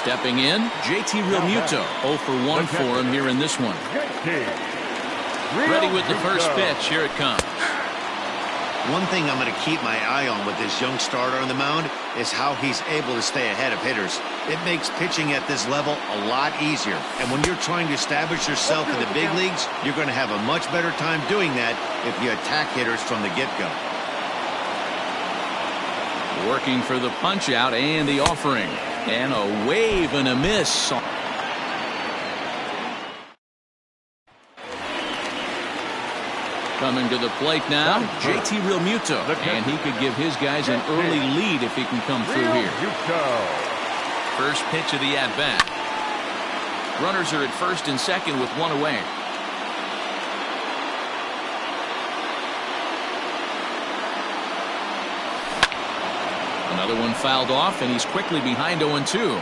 Stepping in, JT Realmuto. 0 for 1 for him here in this one. Ready with the first pitch. Here it comes. One thing I'm going to keep my eye on with this young starter on the mound is how he's able to stay ahead of hitters. It makes pitching at this level a lot easier. And when you're trying to establish yourself in the big leagues, you're going to have a much better time doing that if you attack hitters from the get-go. Working for the punch-out and the offering. And a wave and a miss. Coming to the plate now, JT Realmuto. And he could give his guys an early lead if he can come through here. First pitch of the at-bat. Runners are at first and second with one away. Another one fouled off, and he's quickly behind 0-2.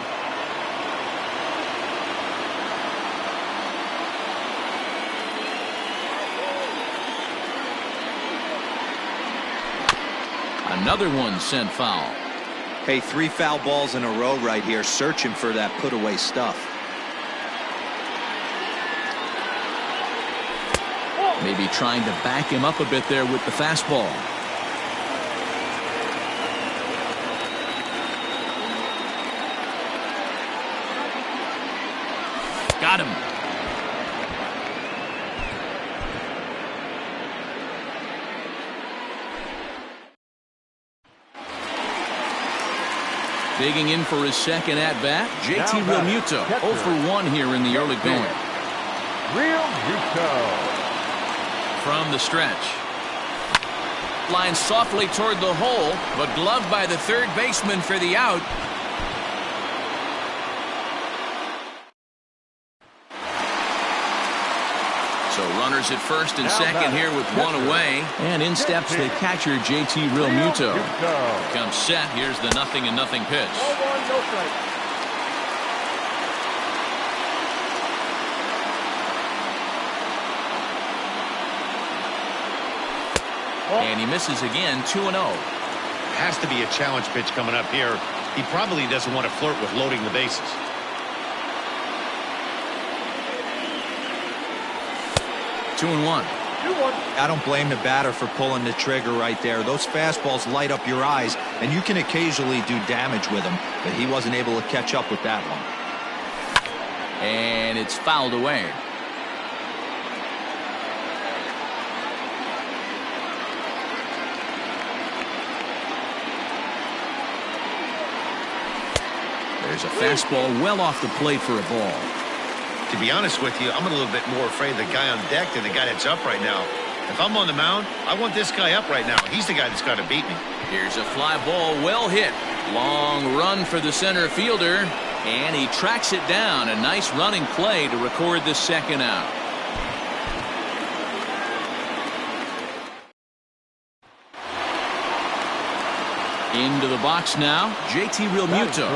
Another one sent foul. Hey, 3 foul balls in a row right here, searching for that put-away stuff. Maybe trying to back him up a bit there with the fastball. Got him. Digging in for his second at-bat, JT Realmuto. 0 for 1 here in the early going. Realmuto. From the stretch. Flying softly toward the hole, but gloved by the third baseman for the out. So runners at first and second here with one away. And in steps the catcher, JT Realmuto. Comes set. Here's the 0-0 pitch. And he misses again, 2-0. Has to be a challenge pitch coming up here. He probably doesn't want to flirt with loading the bases. 2-1. I don't blame the batter for pulling the trigger right there. Those fastballs light up your eyes, and you can occasionally do damage with them, but he wasn't able to catch up with that one. And it's fouled away. There's a fastball well off the plate for a ball. To be honest with you, I'm a little bit more afraid of the guy on deck than the guy that's up right now. If I'm on the mound, I want this guy up right now. He's the guy that's got to beat me. Here's a fly ball well hit. Long run for the center fielder, and he tracks it down. A nice running play to record the second out. Into the box now, JT Realmuto.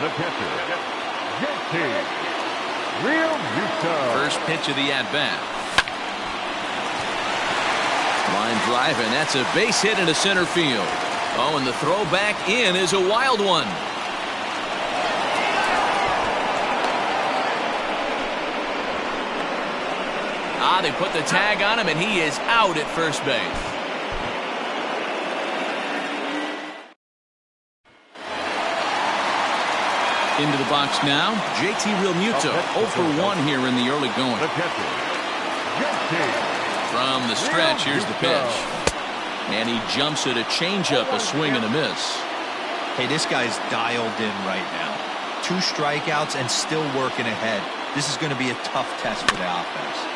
The catcher, JT Realmuto. First pitch of the at-bat. Line drive, and that's a base hit into center field. Oh, and the throw back in is a wild one. They put the tag on him, and he is out at first base. Into the box now, JT Realmuto. 0 for 1 here in the early going. From the stretch, here's the pitch. And he jumps at a changeup, a swing and a miss. Hey, this guy's dialed in right now. 2 strikeouts and still working ahead. This is going to be a tough test for the offense.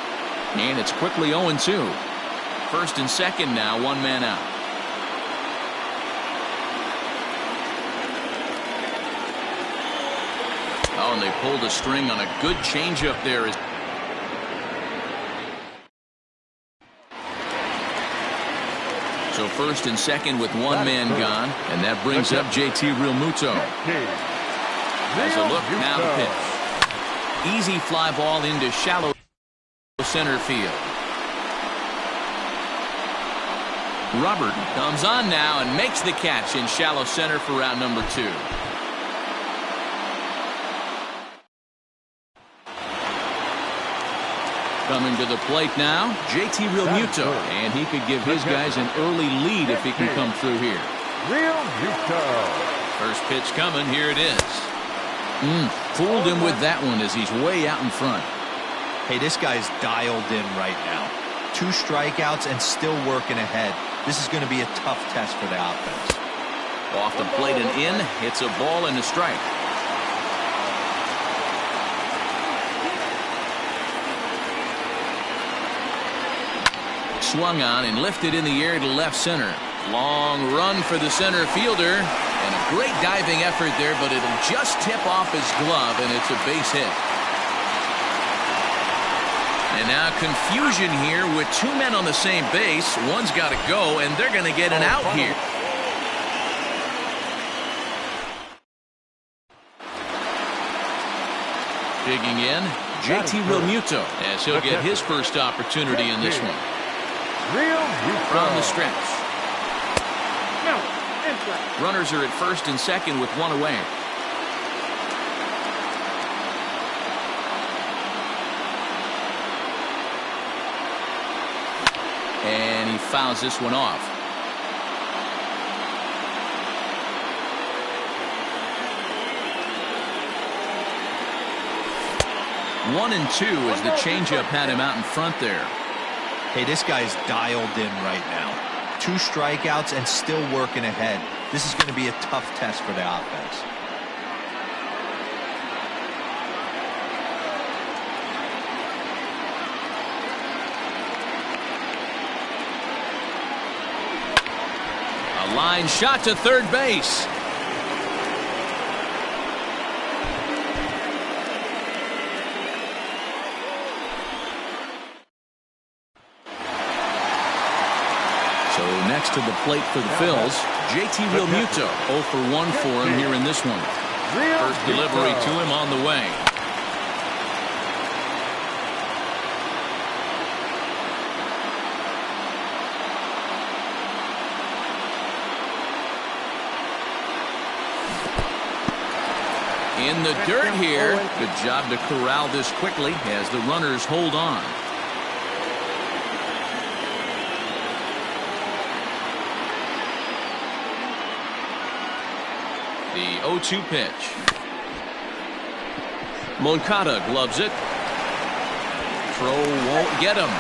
And it's quickly 0-2. First and second now, 1 man out. Oh, and they pulled a string on a good changeup there. So first and second with 1 man gone, and that brings up JT Realmuto. Has a look, now the pitch. Easy fly ball into shallow center field. Robert comes on now and makes the catch in shallow center for round number 2. Coming to the plate now, JT Realmuto, and he could give his guys an early lead if he can come through here. Realmuto. First pitch coming, here it is. Fooled him with that one as he's way out in front. Hey, this guy's dialed in right now. 2 strikeouts and still working ahead. This is going to be a tough test for the offense. Off the plate and in, it's a ball and a strike. Swung on and lifted in the air to left center. Long run for the center fielder, and a great diving effort there, but it'll just tip off his glove, and it's a base hit. And now confusion here with 2 men on the same base. One's got to go, and they're going to get an out here. Digging in, JT Realmuto, as he'll get his first opportunity in this one. From the stretch. Runners are at first and second with 1 away. And he fouls this one off. One and two as the changeup had him out in front there. Hey, this guy's dialed in right now. 2 strikeouts and still working ahead. This is going to be a tough test for the offense. A line shot to third base. Next to the plate for the Phils, JT Realmuto. 0 for 1 for him here in this one. First delivery to him on the way. In the dirt here. Good job to corral this quickly as the runners hold on. The 0-2 pitch. Moncada gloves it. Throw won't get him.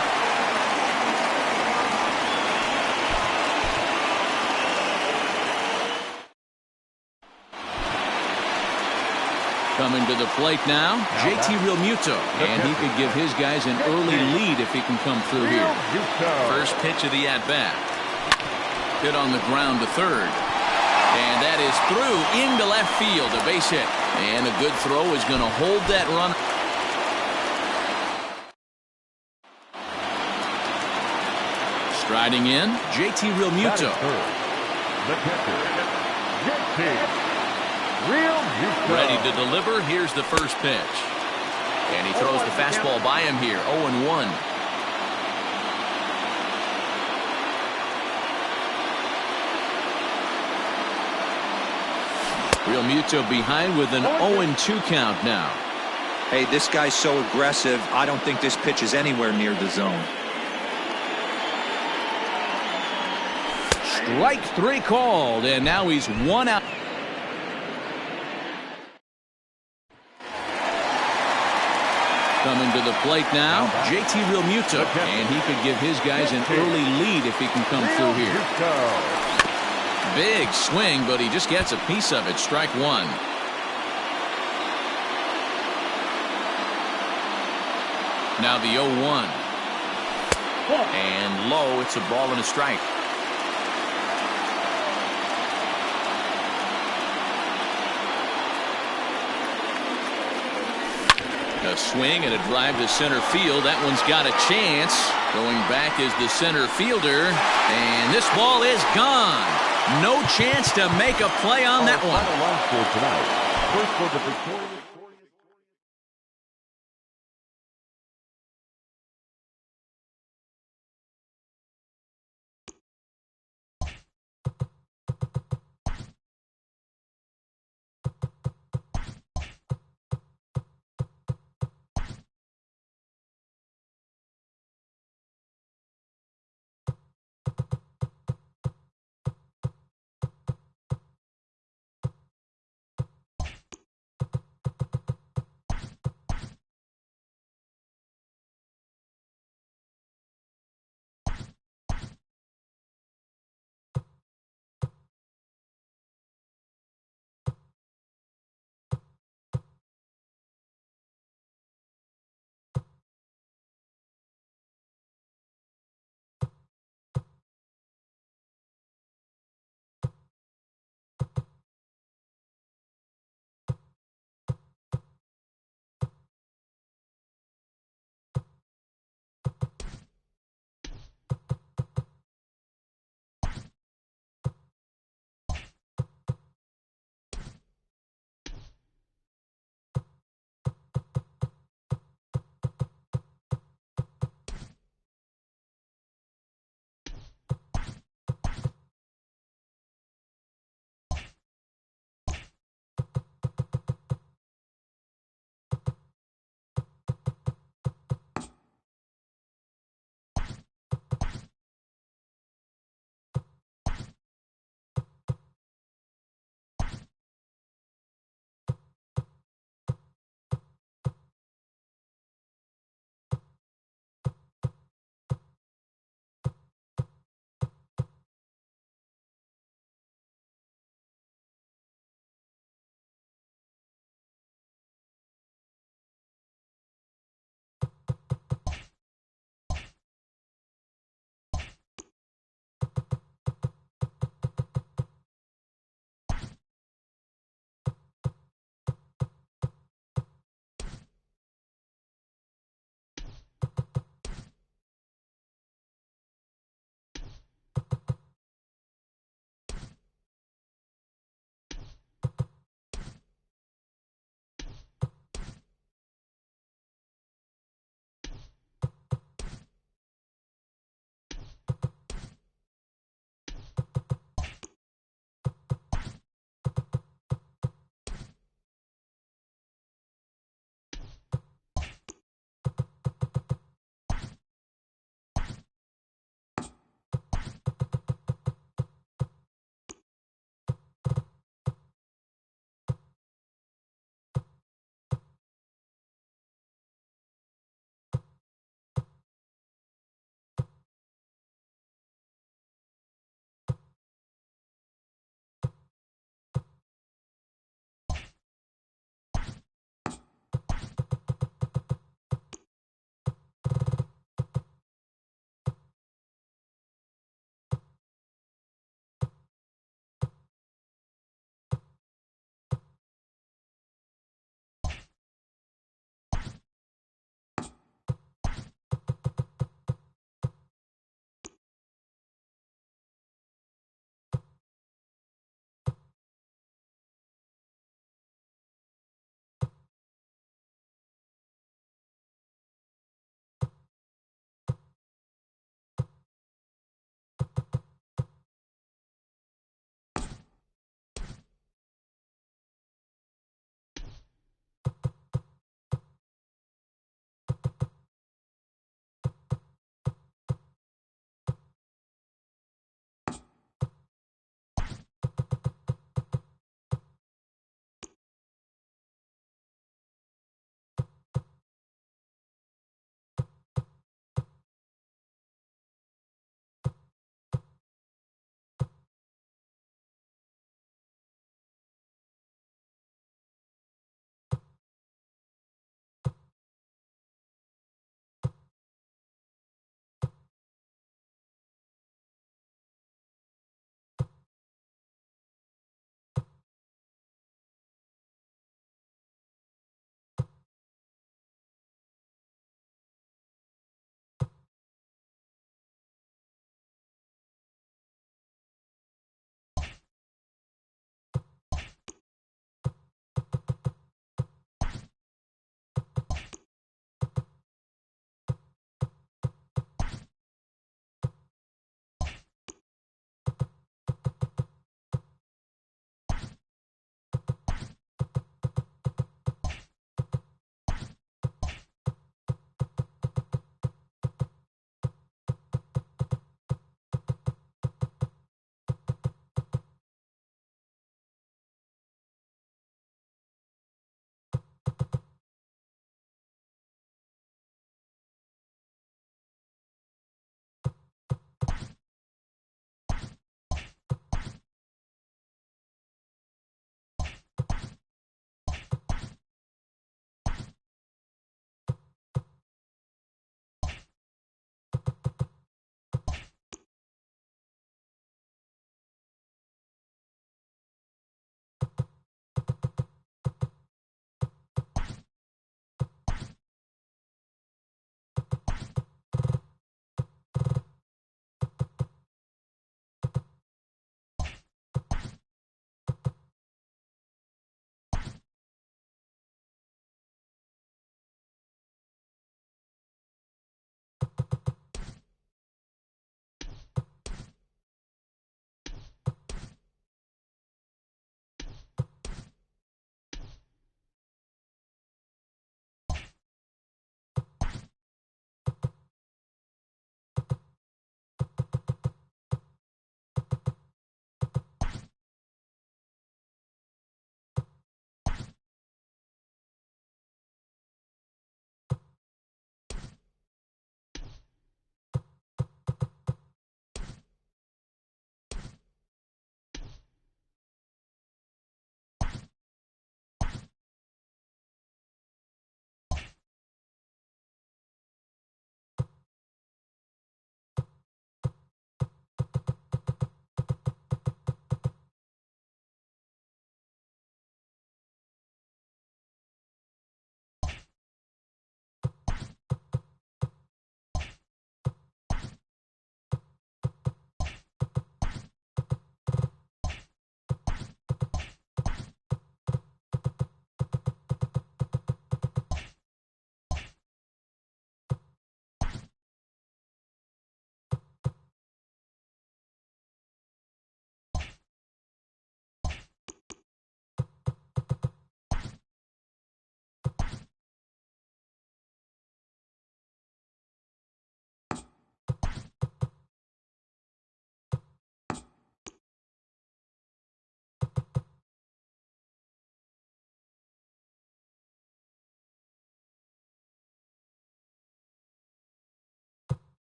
Coming to the plate now, JT Realmuto, and he could give his guys an early lead if he can come through here. First pitch of the at-bat. Hit on the ground to third. And that is through into left field, a base hit. And a good throw is going to hold that run. Striding in, JT Realmuto. The catcher, JT Realmuto. Ready to deliver. Here's the first pitch. And he throws the fastball by him here, 0-1. Realmuto behind with an 0-2 count now. Hey, this guy's so aggressive, I don't think this pitch is anywhere near the zone. Strike 3 called, and now he's 1 out. Coming to the plate now, JT Realmuto, and he could give his guys an early lead if he can come through here. Big swing, but he just gets a piece of it. Strike 1. Now the 0-1. And low, it's a ball and a strike. A swing and a drive to center field. That one's got a chance. Going back is the center fielder. And this ball is gone. No chance to make a play on that one. Final run for tonight. First for the victorious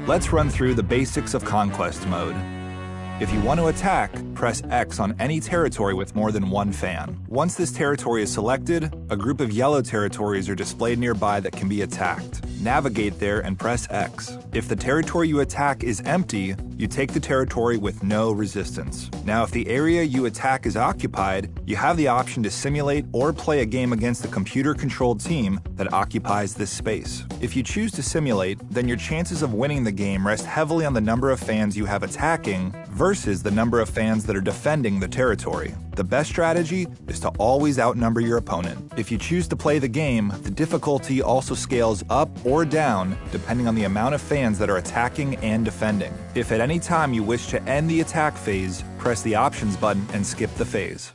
Let's run through the basics of Conquest mode. If you want to attack, press X on any territory with more than one fan. Once this territory is selected, a group of yellow territories are displayed nearby that can be attacked. Navigate there and press X. If the territory you attack is empty, you take the territory with no resistance. Now, if the area you attack is occupied, you have the option to simulate or play a game against the computer-controlled team that occupies this space. If you choose to simulate, then your chances of winning the game rest heavily on the number of fans you have attacking versus the number of fans that are defending the territory. The best strategy is to always outnumber your opponent. If you choose to play the game, the difficulty also scales up or down depending on the amount of fans that are attacking and defending. If at any time you wish to end the attack phase, press the options button and skip the phase.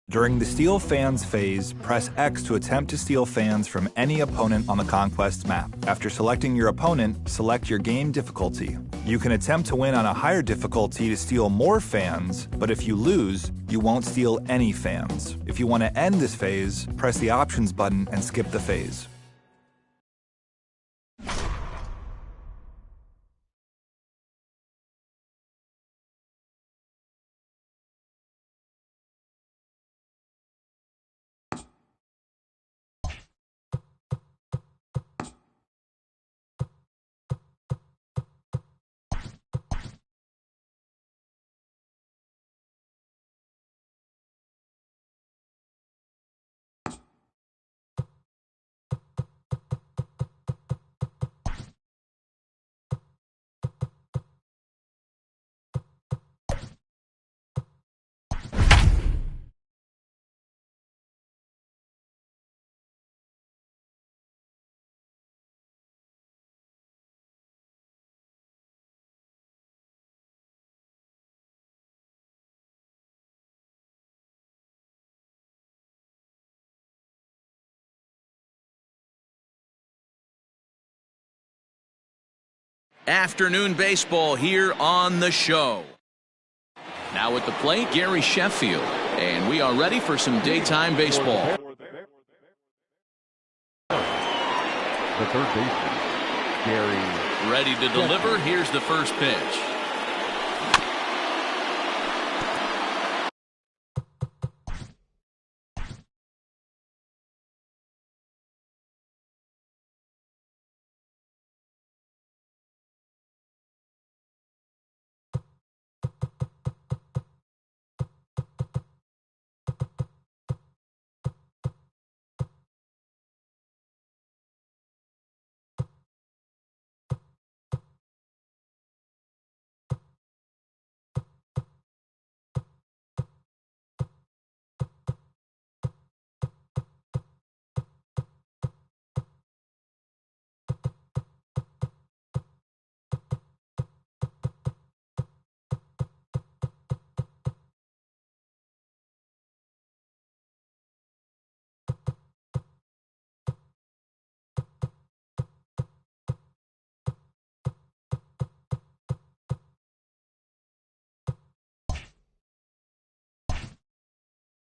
During the steal fans phase, press X to attempt to steal fans from any opponent on the Conquest map. After selecting your opponent, select your game difficulty. You can attempt to win on a higher difficulty to steal more fans, but if you lose, you won't steal any fans. If you want to end this phase, press the options button and skip the phase. Afternoon baseball here on the show. Now at the plate, Gary Sheffield. And we are ready for some daytime baseball. The third baseman, Gary. Ready to deliver. Here's the first pitch.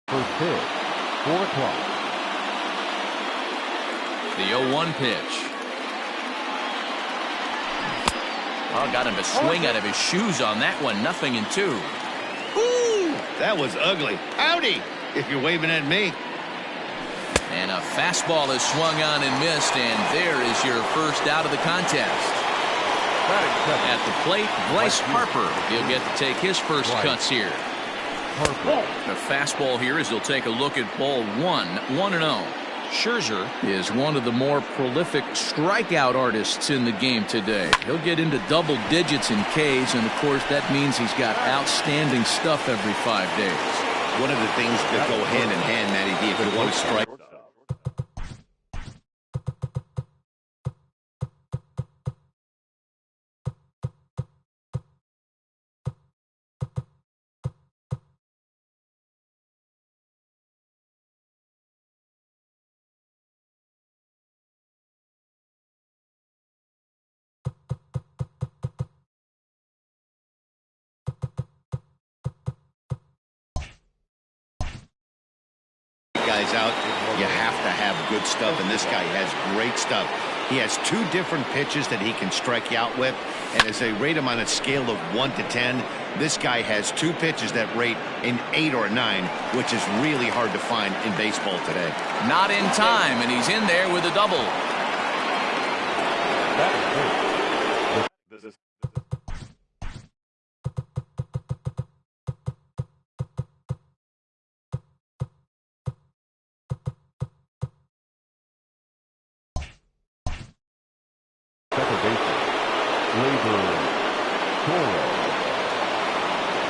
First pitch, 4 o'clock. The 0-1 pitch. Oh, got him to swing out of his shoes on that one. 0-2. Ooh, that was ugly. Howdy, if you're waving at me. And a fastball is swung on and missed, and there is your first out of the contest. At the plate, Bryce Harper. He'll get to take his first cuts here. The fastball here as he'll take a look at ball 1, 1-0. Scherzer is one of the more prolific strikeout artists in the game today. He'll get into double digits in Ks, and of course that means he's got outstanding stuff every 5 days. One of the things that go hand in hand, Matty D, if you want to strike. guys out, you have to have good stuff, and this guy has great stuff. He has 2 different pitches that he can strike you out with, and as they rate him on a scale of 1 to 10, this guy has 2 pitches that rate an 8 or a 9, which is really hard to find in baseball today. Not in time, and he's in there with a double.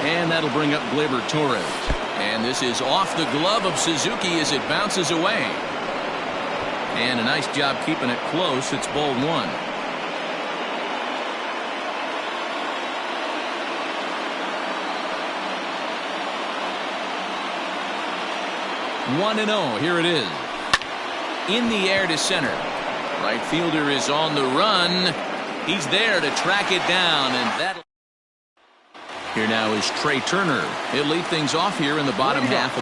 And that'll bring up Gleyber Torres. And this is off the glove of Suzuki as it bounces away. And a nice job keeping it close. It's ball 1. 1-0. Here it is. In the air to center. Right fielder is on the run. He's there to track it down, and that'll. Here now is Trey Turner. He'll lead things off here in the bottom half.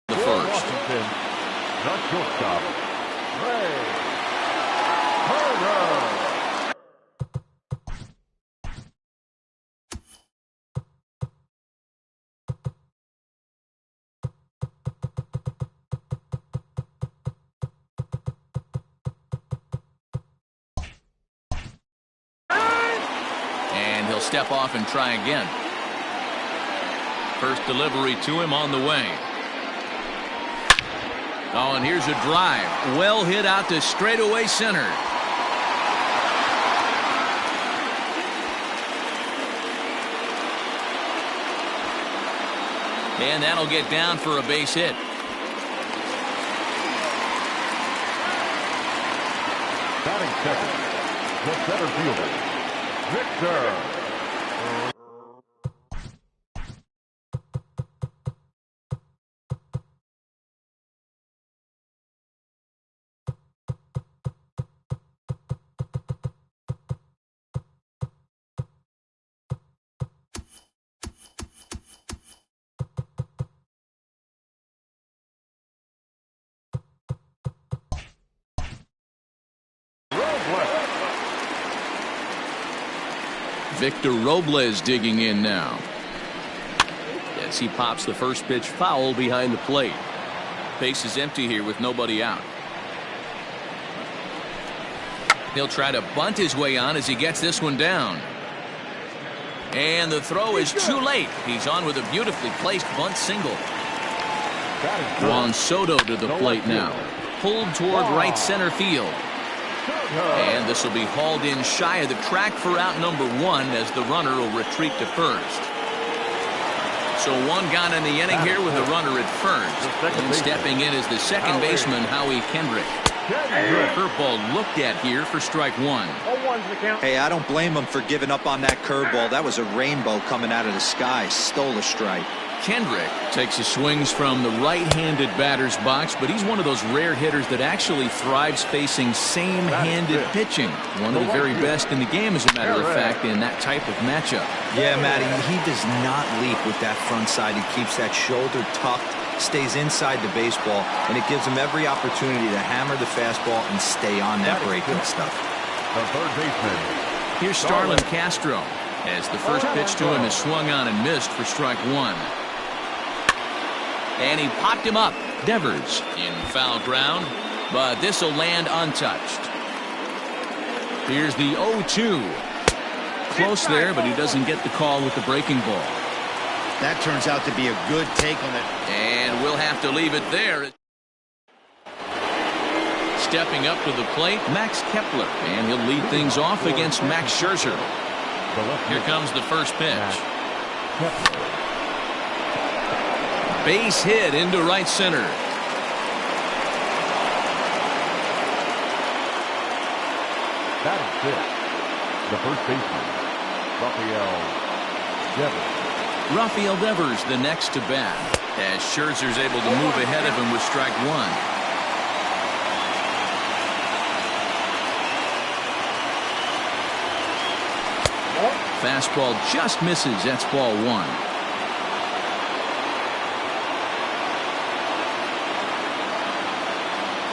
The first. Not shortstop. Trey Turner. And he'll step off and try again. First delivery to him on the way. Oh, and here's a drive. Well hit out to straightaway center. And that'll get down for a base hit. Batting second, the center fielder, Victor. Victor Robles digging in now. As he pops the first pitch foul behind the plate. Base is empty here with nobody out. He'll try to bunt his way on as he gets this one down. And the throw is too late. He's on with a beautifully placed bunt single. Ronny Soto to the plate now. Pulled toward right center field. And this will be hauled in shy of the track for out number 1 as the runner will retreat to first. So 1 gone in the inning here with a runner at first. And stepping in is the second baseman, Howie Kendrick. Curveball looked at here for strike 1. Hey, I don't blame him for giving up on that curveball. That was a rainbow coming out of the sky. Stole a strike. Kendrick takes his swings from the right-handed batter's box, but he's one of those rare hitters that actually thrives facing same-handed pitching. One of the very best in the game, as a matter of fact, in that type of matchup. Yeah, Matty, he does not leap with that front side. He keeps that shoulder tucked, stays inside the baseball, and it gives him every opportunity to hammer the fastball and stay on that breaking stuff. The third baseman. Here's Starlin Castro as the first pitch to him is swung on and missed for strike 1. And he popped him up. Devers in foul ground, but this will land untouched. Here's the 0-2. Close there, but he doesn't get the call with the breaking ball. That turns out to be a good take on it. And we'll have to leave it there. Stepping up to the plate, Max Kepler. And he'll lead things off against Max Scherzer. Here comes the first pitch. Base hit into right center. Batting fifth, the first baseman, Rafael Devers. Rafael Devers the next to bat, as Scherzer's able to move ahead of him with strike one. Fastball just misses. That's ball one.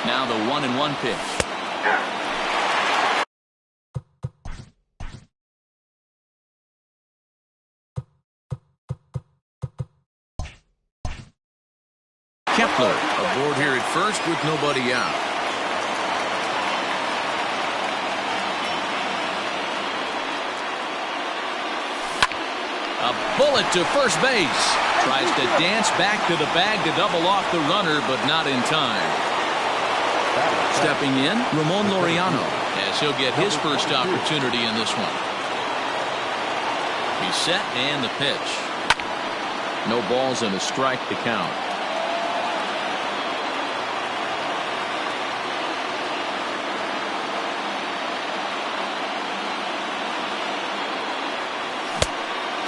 Now the 1-1 pitch. Kepler aboard here at first with nobody out. A bullet to first base. Tries to dance back to the bag to double off the runner, but not in time. Stepping in, Ramon Laureano, as he'll get his first opportunity in this one. He's set and the pitch. No balls and a strike to count.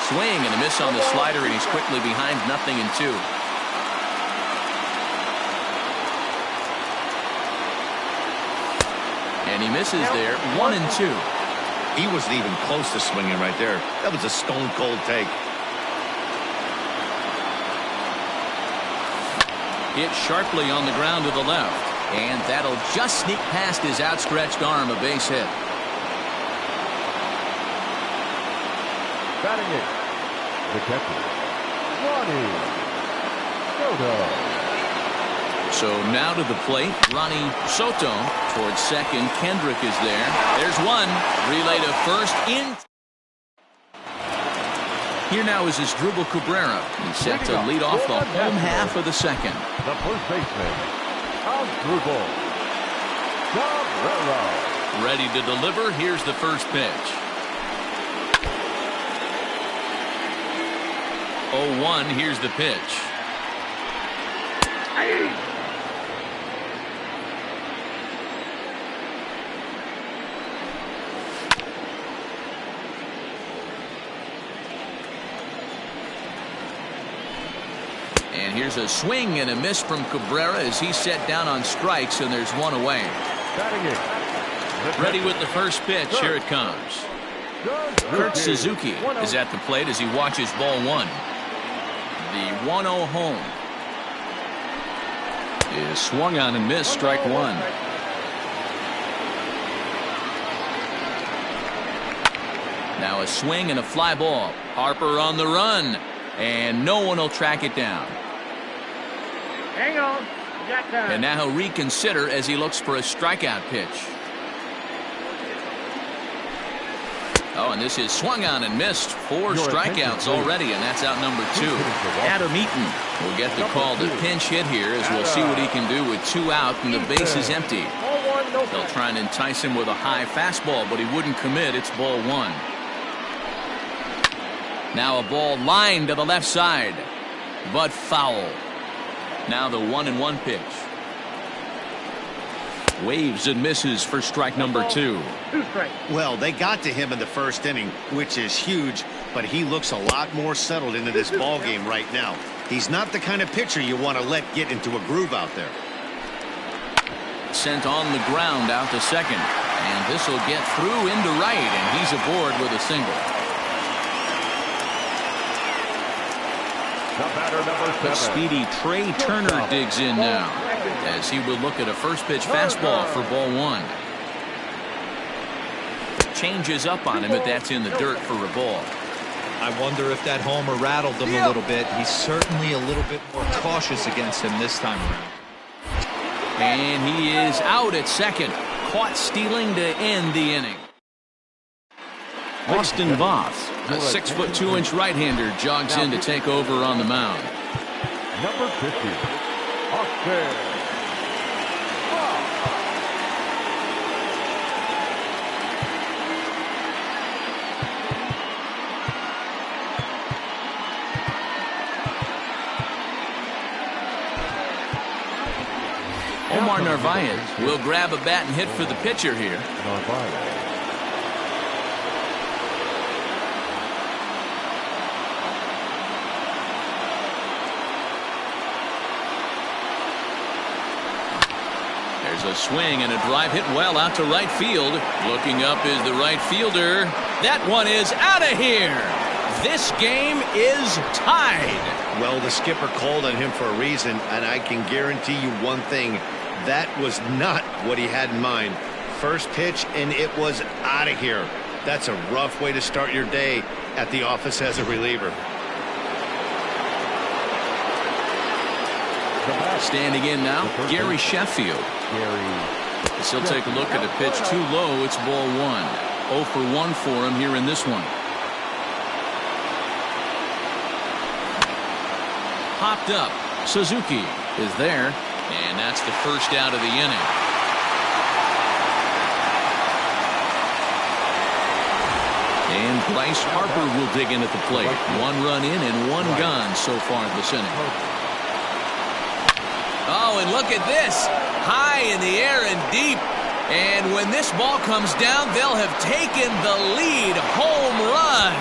Swing and a miss on the slider, and he's quickly behind 0-2. And he misses there, 1-2. He wasn't even close to swinging right there. That was a stone cold take. Hit sharply on the ground to the left, and that'll just sneak past his outstretched arm, a base hit. Batting it, the catcher, Ronny Soto. So now to the plate, Ronny Soto towards second. Kendrick is there. There's one. Relay to first. In. Here now is Asdrubal Cabrera. He's set to lead off the home half of the second. The first baseman, Asdrubal Cabrera. Ready to deliver. Here's the first pitch. 0-1. Here's the pitch. And here's a swing and a miss from Cabrera as he's set down on strikes, and there's one away. Ready with the first pitch. Here it comes. Kurt Suzuki is at the plate as he watches ball one. The 1-0 home is swung on and missed, strike one. Now a swing and a fly ball. Harper on the run, and no one will track it down. Hang on. And now he'll reconsider as he looks for a strikeout pitch. Oh, and this is swung on and missed. 4 strikeouts already, and that's out number 2. Adam Eaton will get the call to pinch hit here as we'll see what he can do with 2 out and the base is empty. They'll try and entice him with a high fastball, but he wouldn't commit. It's ball 1. Now a ball lined to the left side, but foul. Now the 1-1 pitch. Waves and misses for strike number 2. Well, they got to him in the first inning, which is huge, but he looks a lot more settled into this ball game right now. He's not the kind of pitcher you want to let get into a groove out there. Sent on the ground out to second, and this will get through into right, and he's aboard with a single. The speedy Trey Turner digs in now, as he will look at a first pitch fastball for ball 1. Changes up on him, but that's in the dirt for a ball. I wonder if that homer rattled him a little bit. He's certainly a little bit more cautious against him this time around. And he is out at second, caught stealing to end the inning. Austin Voth, a 6'2" right-hander, jogs in to take over on the mound. Number 50, Austin. Omar Narvaez will grab a bat and hit for the pitcher here. There's a swing and a drive hit well out to right field. Looking up is the right fielder. That one is out of here. This game is tied. Well, the skipper called on him for a reason, and I can guarantee you one thing. That was not what he had in mind. First pitch, and it was out of here. That's a rough way to start your day at the office as a reliever. Standing in now, Gary Sheffield. As he'll take a look at a pitch too low. It's ball one. 0 for 1 for him here in this one. Popped up. Suzuki is there, and that's the first out of the inning. And Bryce Harper will dig in at the plate. 1 run in and 1 gone so far this inning. Oh, and look at this. High in the air and deep. And when this ball comes down, they'll have taken the lead. Home run.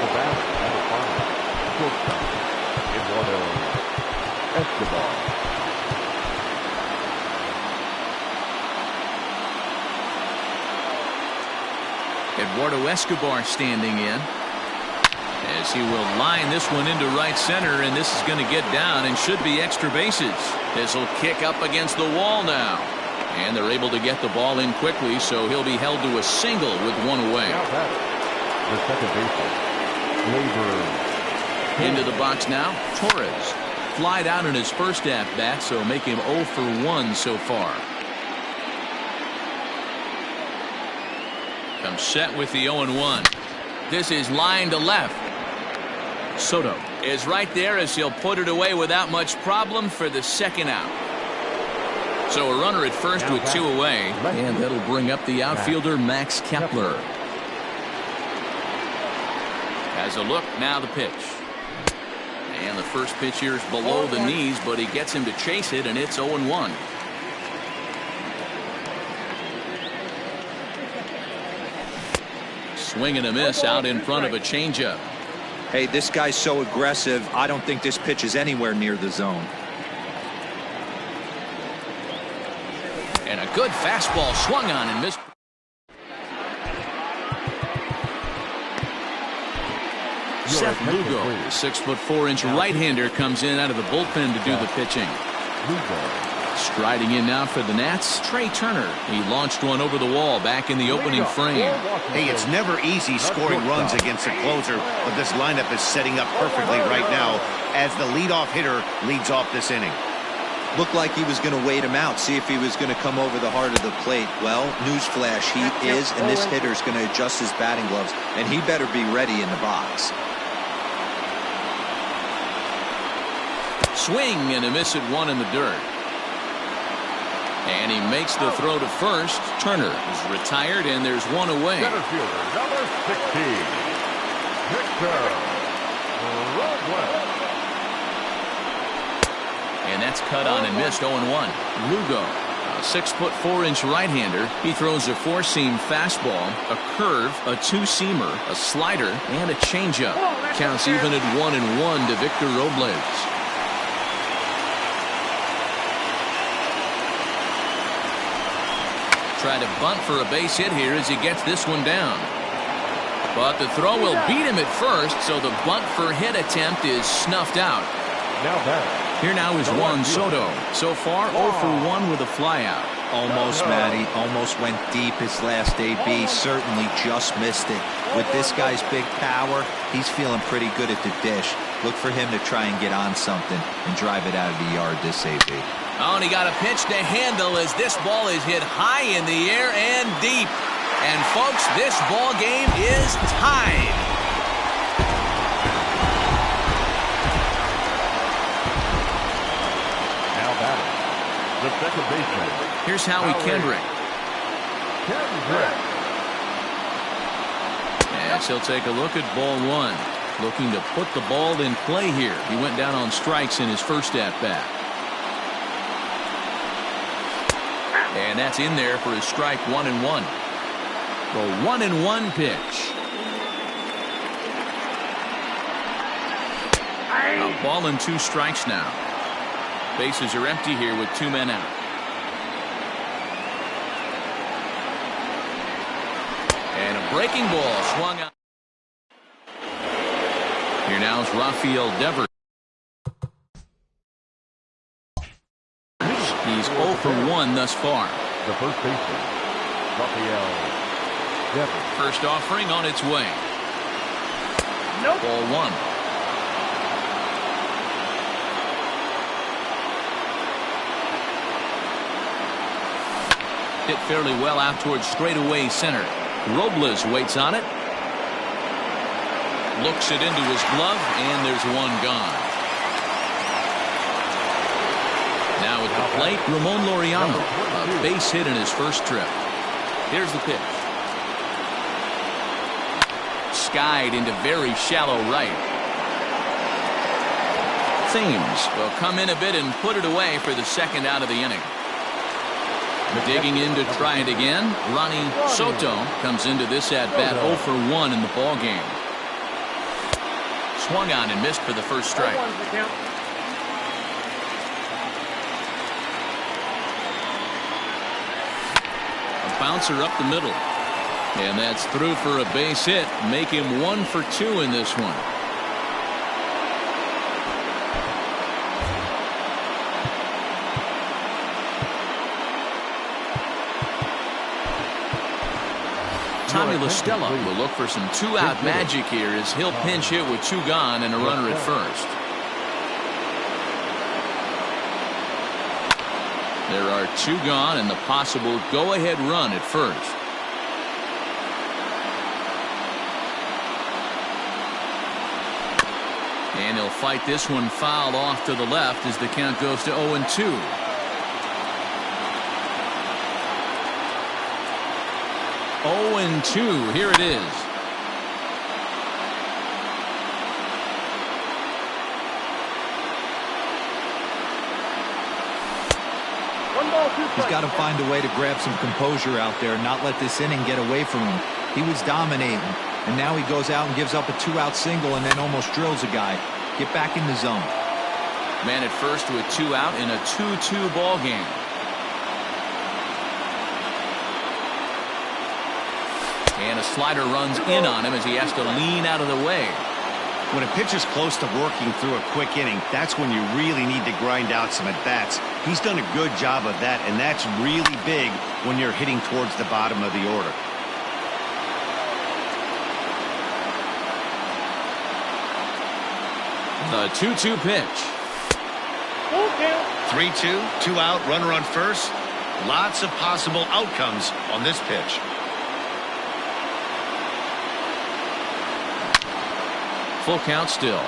The bat and the final. Shortstop, Eduardo Escobar. Eduardo Escobar standing in, as he will line this one into right center, and this is going to get down and should be extra bases. This will kick up against the wall now, and they're able to get the ball in quickly, so he'll be held to a single with 1 away. The second baseman, Into the box now, Torres. Flied out in his first at bat, so make him 0 for 1 so far. Comes set with the 0-1. This is line to left. Soto is right there as he'll put it away without much problem for the second out. So a runner at first with 2 away, and that'll bring up the outfielder Max Kepler. Has a look, now the pitch. And the first pitch here is below the knees, but he gets him to chase it, and it's 0-1. Swing and a miss out in front of a changeup. Hey, this guy's so aggressive. I don't think this pitch is anywhere near the zone. And a good fastball swung on and missed. Seth Lugo, the 6'4" right-hander, comes in out of the bullpen to do the pitching. Striding in now for the Nats, Trey Turner. He launched one over the wall back in the opening frame. Hey, it's never easy scoring runs against a closer, but this lineup is setting up perfectly right now as the leadoff hitter leads off this inning. Looked like he was going to wait him out, see if he was going to come over the heart of the plate. Well, newsflash, he is, and this hitter's going to adjust his batting gloves, and he better be ready in the box. Swing and a miss at 1 in the dirt. And he makes the throw to first. Turner is retired, and there's 1 away. Center fielder, number 16, Victor Robles. And that's cut on and missed. 0-1. Lugo, a 6'4" right-hander. He throws a 4-seam fastball, a curve, a 2-seamer, a slider, and a changeup. Counts even at 1-1 to Victor Robles. Try to bunt for a base hit here as he gets this one down. But the throw will beat him at first, so the bunt for hit attempt is snuffed out. Here now is Ronny Soto. So far, 0 for 1 with a flyout. Almost, Matty. Almost went deep his last AB. Certainly just missed it. With this guy's big power, he's feeling pretty good at the dish. Look for him to try and get on something and drive it out of the yard this AB. Oh, and he got a pitch to handle as this ball is hit high in the air and deep. And folks, this ball game is tied. Now batting, the second baseman. Here's Howie Kendrick. As he'll take a look at ball 1. Looking to put the ball in play here. He went down on strikes in his first at-bat. And that's in there for his strike 1-1. The 1-1 pitch. A ball and 2 strikes now. Bases are empty here with 2 men out. And a breaking ball swung out. Here now is Rafael Devers. He's 0 for 1 thus far. The first baseman, Rafael Devers. First offering on its way. Nope. Ball 1. Hit fairly well out towards straightaway center. Robles waits on it. Looks it into his glove, and there's 1 gone. Now at the plate, Ramon Laureano. A base hit in his first trip. Here's the pitch. Skied into very shallow right. Thames will come in a bit and put it away for the second out of the inning. Digging in to try it again, Ronny Soto comes into this at bat 0 for 1 in the ball game. Swung on and missed for the first strike. A bouncer up the middle. And that's through for a base hit. Make him 1 for 2 in this one. Tommy La Stella will look for some 2-out magic here as he'll pinch hit with 2 gone and a runner at first. There are 2 gone and the possible go-ahead run at first. And he'll fight this one foul off to the left as the count goes to 0-2. Here it is. He's got to find a way to grab some composure out there and not let this inning get away from him. He was dominating, and now he goes out and gives up a 2-out single and then almost drills a guy. Get back in the zone. Man at first with 2 out in a 2-2 ball game. And a slider runs in on him as he has to lean out of the way. When a pitcher's close to working through a quick inning, that's when you really need to grind out some at-bats. He's done a good job of that, and that's really big when you're hitting towards the bottom of the order. The 2-2 pitch. 3-2, 2 out, runner on first. Lots of possible outcomes on this pitch. Full count still.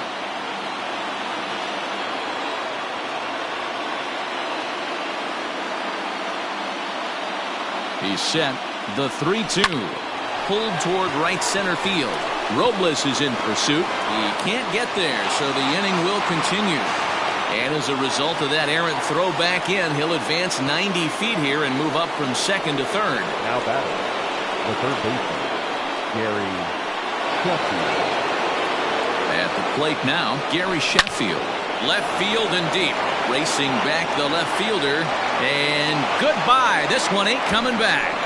He's set. The 3-2. Pulled toward right center field. Robles is in pursuit. He can't get there, so the inning will continue. And as a result of that errant throw back in, he'll advance 90 feet here and move up from second to third. Now batting, the third baseman, Gary Sheffield. At the plate now, Gary Sheffield. Left field and deep. Racing back the left fielder. And goodbye. This one ain't coming back.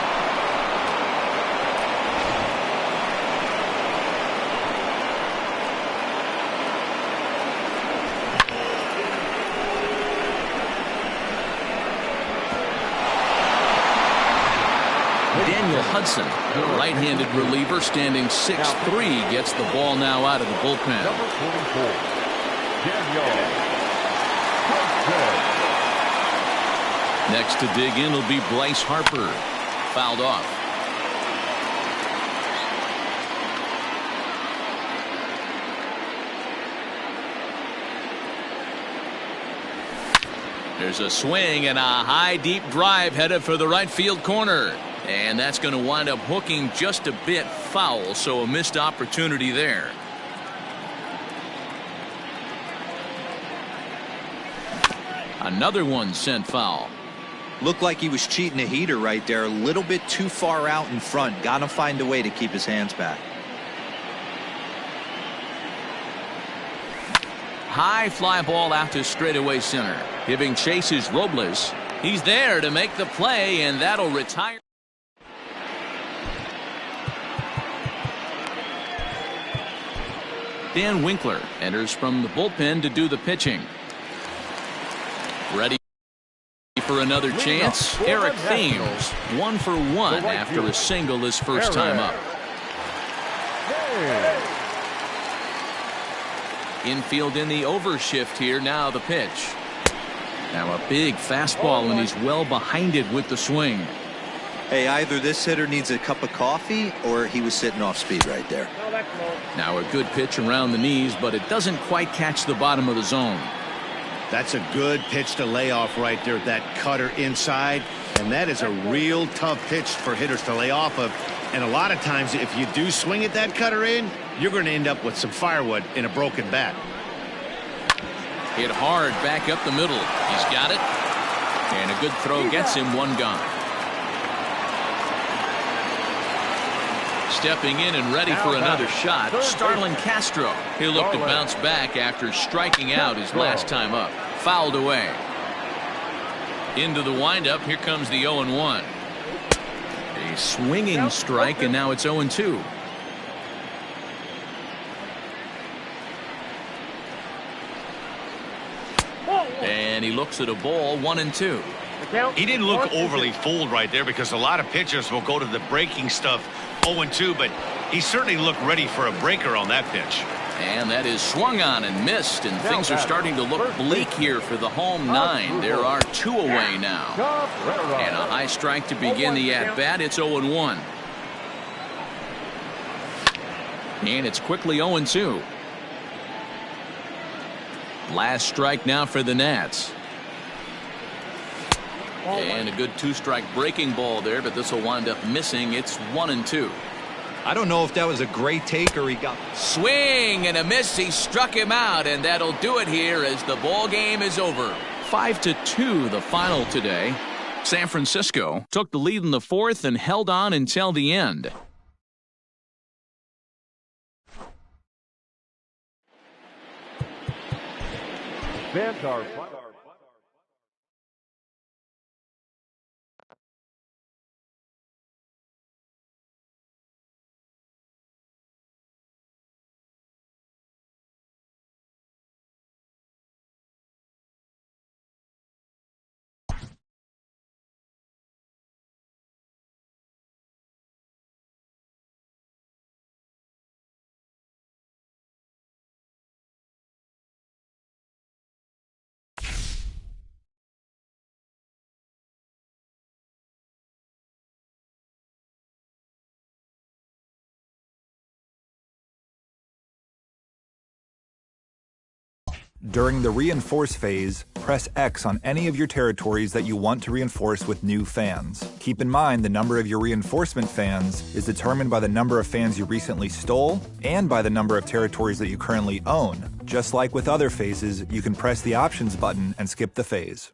Daniel Hudson, the right-handed reliever, standing 6'3", gets the ball now out of the bullpen. Number 44, Daniel Hudson. Next to dig in will be Bryce Harper. Fouled off. There's a swing and a high deep drive headed for the right field corner. And that's going to wind up hooking just a bit foul, so a missed opportunity there. Another one sent foul. Looked like he was cheating a heater right there. A little bit too far out in front. Got to find a way to keep his hands back. High fly ball out to straightaway center. Giving chases Robles. He's there to make the play, and that'll retire. Dan Winkler enters from the bullpen to do the pitching. Ready for another chance. Eric Thames, 1 for 1 after a single his first time up. Infield in the overshift here. Now the pitch. Now a big fastball, and he's well behind it with the swing. Hey, either this hitter needs a cup of coffee or he was sitting off speed right there. Now a good pitch around the knees, but it doesn't quite catch the bottom of the zone. That's a good pitch to lay off right there, that cutter inside. And that is a real tough pitch for hitters to lay off of. And a lot of times, if you do swing at that cutter in, you're going to end up with some firewood in a broken bat. Hit hard back up the middle. He's got it. And a good throw gets him one gone. Stepping in and ready for another shot, Starlin Castro. He'll look to bounce back after striking out his last time up. Fouled away. Into the windup. Here comes the 0-1. A swinging strike, and now it's 0-2. And he looks at a ball, 1-2. He didn't look overly fooled right there, because a lot of pitchers will go to the breaking stuff 0-2, but he certainly looked ready for a breaker on that pitch. And that is swung on and missed, and things are starting to look bleak here for the home 9. There are 2 away now. And a high strike to begin the at-bat. It's 0-1. And it's quickly 0-2. Last strike now for the Nats. And a good 2-strike breaking ball there, but this will wind up missing. It's 1-2. I don't know if that was a great take or he got swing and a miss. He struck him out, and that'll do it here as the ball game is over. 5-2 the final today. San Francisco took the lead in the 4th and held on until the end. During the reinforce phase, press X on any of your territories that you want to reinforce with new fans. Keep in mind the number of your reinforcement fans is determined by the number of fans you recently stole and by the number of territories that you currently own. Just like with other phases, you can press the options button and skip the phase.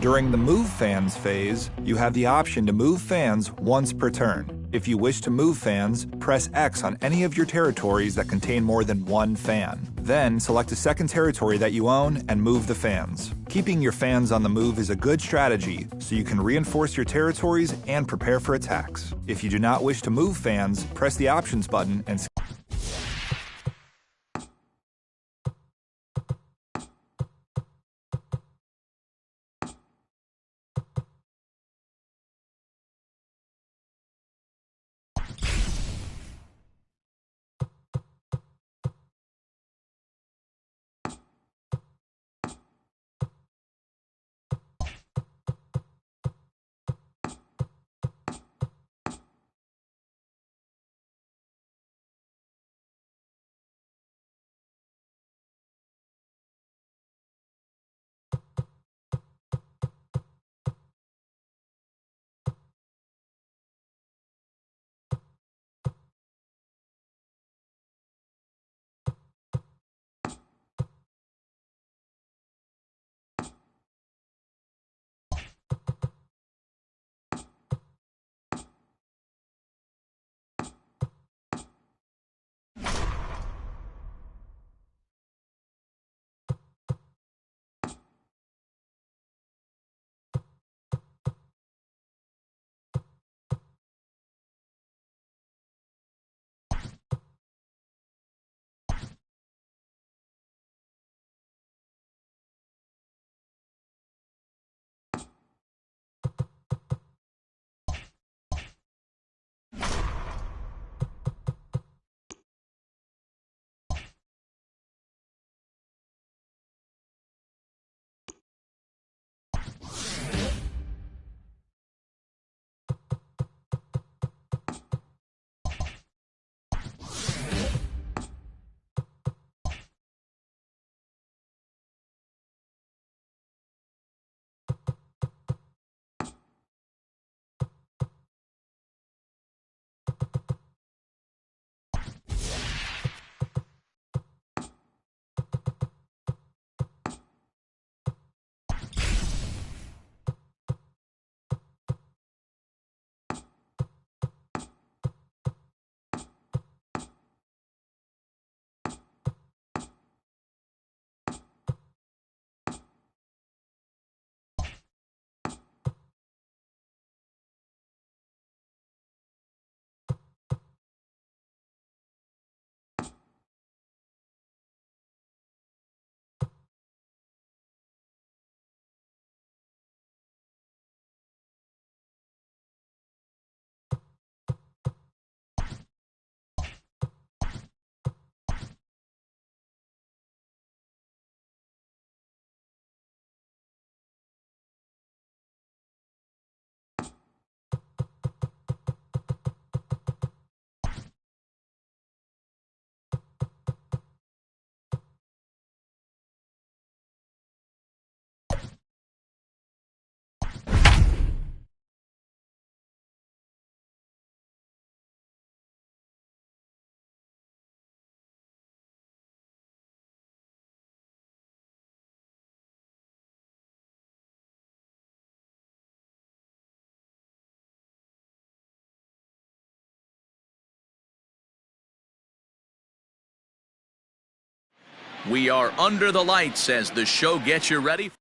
During the Move Fans phase, you have the option to move fans once per turn. If you wish to move fans, press X on any of your territories that contain more than one fan. Then, select a second territory that you own and move the fans. Keeping your fans on the move is a good strategy, so you can reinforce your territories and prepare for attacks. If you do not wish to move fans, press the options button and We are under the lights as the show gets you ready.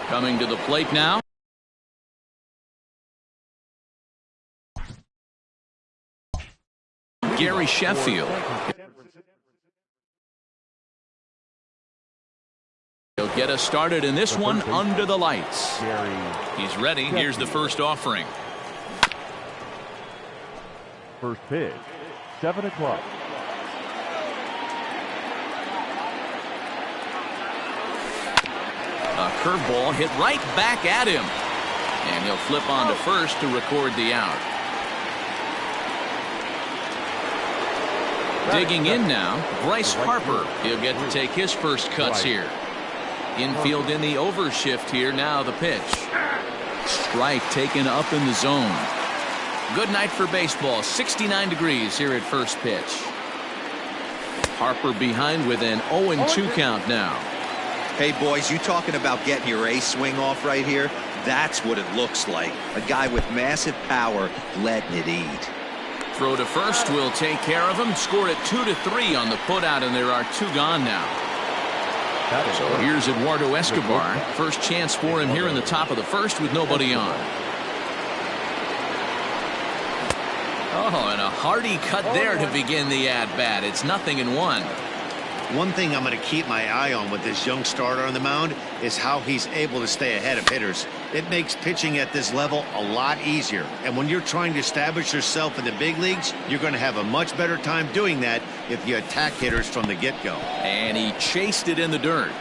Coming to the plate now. Gary Sheffield. He'll get us started in this one under the lights. He's ready. Here's the first offering. First pitch, 7 o'clock. A curveball hit right back at him. And he'll flip on to first to record the out. Digging in now, Bryce Harper. He'll get to take his first cuts here. Infield in the overshift here. Now the pitch. Strike taken up in the zone. Good night for baseball. 69 degrees here at first pitch. Harper behind with an 0-2 count now. Hey, boys, you talking about getting your ace swing off right here? That's what it looks like. A guy with massive power letting it eat. Throw to first will take care of him. Scored at 2-3 on the putout, and there are 2 gone now. So here's Eduardo Escobar. First chance for him here in the top of the first with nobody on. Oh, and a hearty cut there to begin the at-bat. It's 0-1. One thing I'm going to keep my eye on with this young starter on the mound is how he's able to stay ahead of hitters. It makes pitching at this level a lot easier. And when you're trying to establish yourself in the big leagues, you're going to have a much better time doing that if you attack hitters from the get-go. And he chased it in the dirt.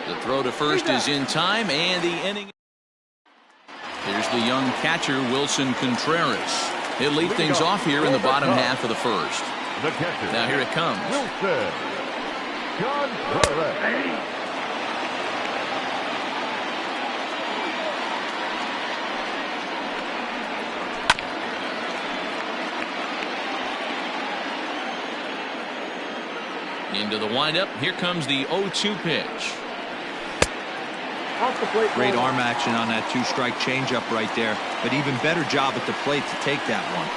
The throw to first is in time, and the inning. Here's the young catcher, Wilson Contreras. He'll lead things off here in the bottom half of the first. Now here it comes. Wilson Contreras. Into the windup. Here comes the 0-2 pitch. Great arm action on that 2-strike changeup right there, but even better job at the plate to take that one.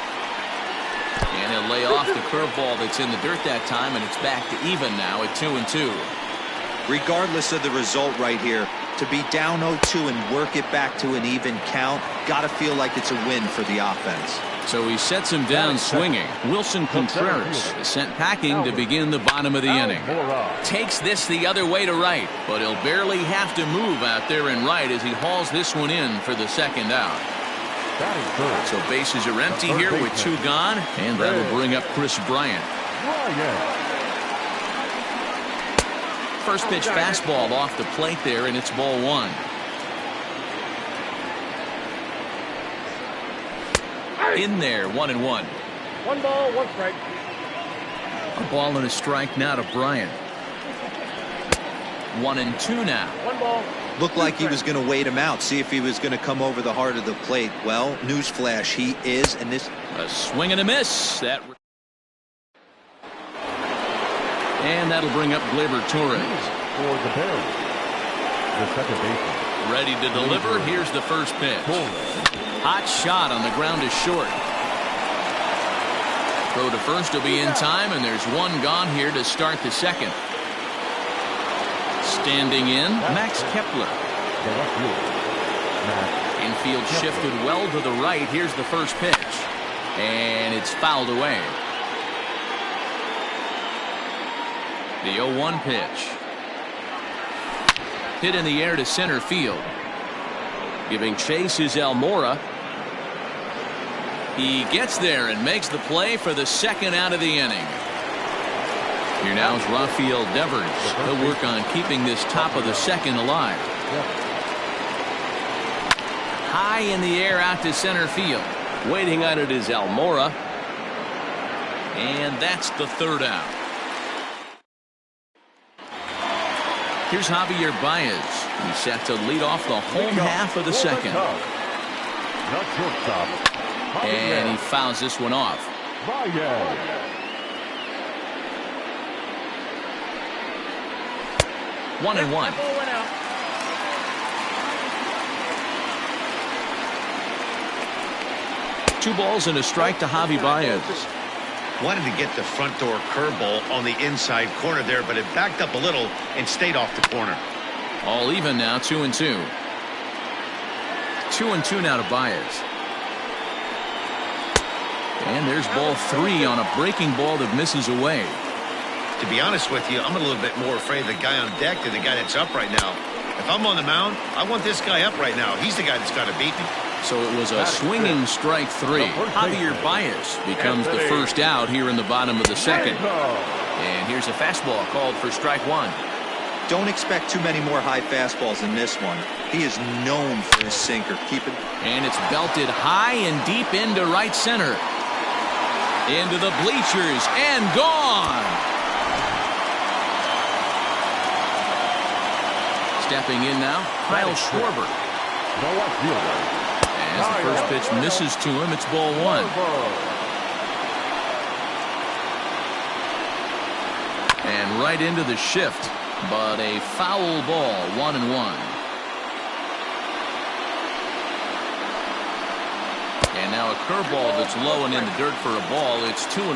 And he'll lay off the curveball that's in the dirt that time, and it's back to even now at 2-2. Regardless of the result right here, to be down 0-2 and work it back to an even count, got to feel like it's a win for the offense. So he sets him down swinging. Wilson Contreras is sent packing to begin the bottom of the inning. Takes this the other way to right, but he'll barely have to move out there in right as he hauls this one in for the second out. So bases are empty here with 2 gone, and that'll bring up Chris Bryant. First pitch fastball off the plate there, and it's ball 1. In there, 1-1. 1 ball, 1 strike. A ball and a strike now to Bryant. 1-2 now. 1 ball. Looked like he was going to wait him out, see if he was going to come over the heart of the plate. Well, newsflash, he is, and this. A swing and a miss. And that'll bring up Gleyber Torres. For the Bears, the second baseman. Ready to deliver. Here's the first pitch. Hot shot on the ground is short. Throw to first will be in time, and there's 1 gone here to start the second. Standing in, Max Kepler. Infield shifted well to the right. Here's the first pitch. And it's fouled away. The 0-1 pitch. Hit in the air to center field. Giving chase is Almora. He gets there and makes the play for the second out of the inning. Here now is Rafael Devers. He'll work on keeping this top of the second alive. High in the air out to center field. Waiting on it is Almora. And that's the third out. Here's Javier Baez. He's set to lead off the home half of the second. And he fouls this one off. 1-1. 2 balls and a strike to Javi Baez. Wanted to get the front door curveball on the inside corner there, but it backed up a little and stayed off the corner. All even now, 2-2. 2-2 now to Baez. And there's ball 3 on a breaking ball that misses away. To be honest with you, I'm a little bit more afraid of the guy on deck than the guy that's up right now. If I'm on the mound, I want this guy up right now. He's the guy that's got to beat me. So it was a swinging strike 3. Javier Baez becomes the first out here in the bottom of the second. And here's a fastball called for strike 1. Don't expect too many more high fastballs in this one. He is known for his sinker. Keep it. And it's belted high and deep into right center. Into the bleachers and gone. Stepping in now, Kyle Schwarber. As the first pitch misses to him, it's ball 1. And right into the shift, but a foul ball, 1-1. And now a curveball that's low and in the dirt for a ball. It's 2-1.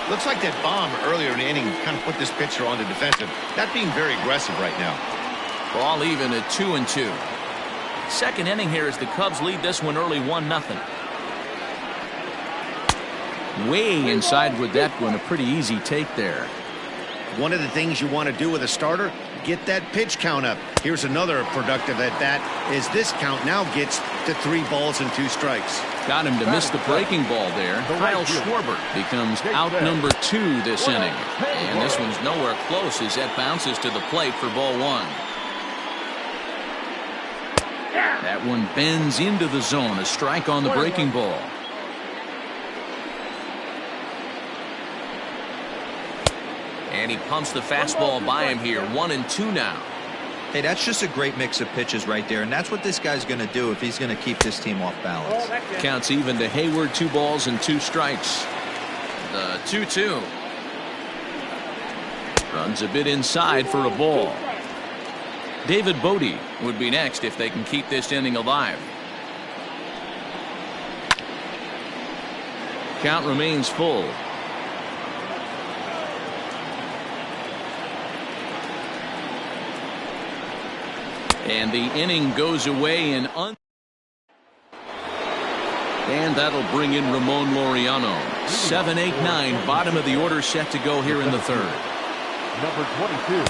Looks like that bomb earlier in the inning kind of put this pitcher on the defensive. Not being very aggressive right now. Ball even at 2-2. Second inning here as the Cubs lead this one early 1-0. Way inside with that one. A pretty easy take there. One of the things you want to do with a starter, get that pitch count up. Here's another productive at bat as this count now gets to 3 balls and 2 strikes. Got him to miss the breaking ball there. Kyle Schwarber becomes out number 2 this inning. And this one's nowhere close as that bounces to the plate for ball 1. That one bends into the zone. A strike on the breaking ball. And he pumps the fastball by him here. 1-2 now. Hey, that's just a great mix of pitches right there, and that's what this guy's going to do if he's going to keep this team off balance. Counts even to Hayward. 2 balls and 2 strikes. The 2-2. Runs a bit inside for a ball. David Bodie would be next if they can keep this inning alive. Count remains full. And the inning goes away in and that'll bring in Ramon Laureano. 7-8-9, bottom of the order set to go here in the 3rd. Number 22.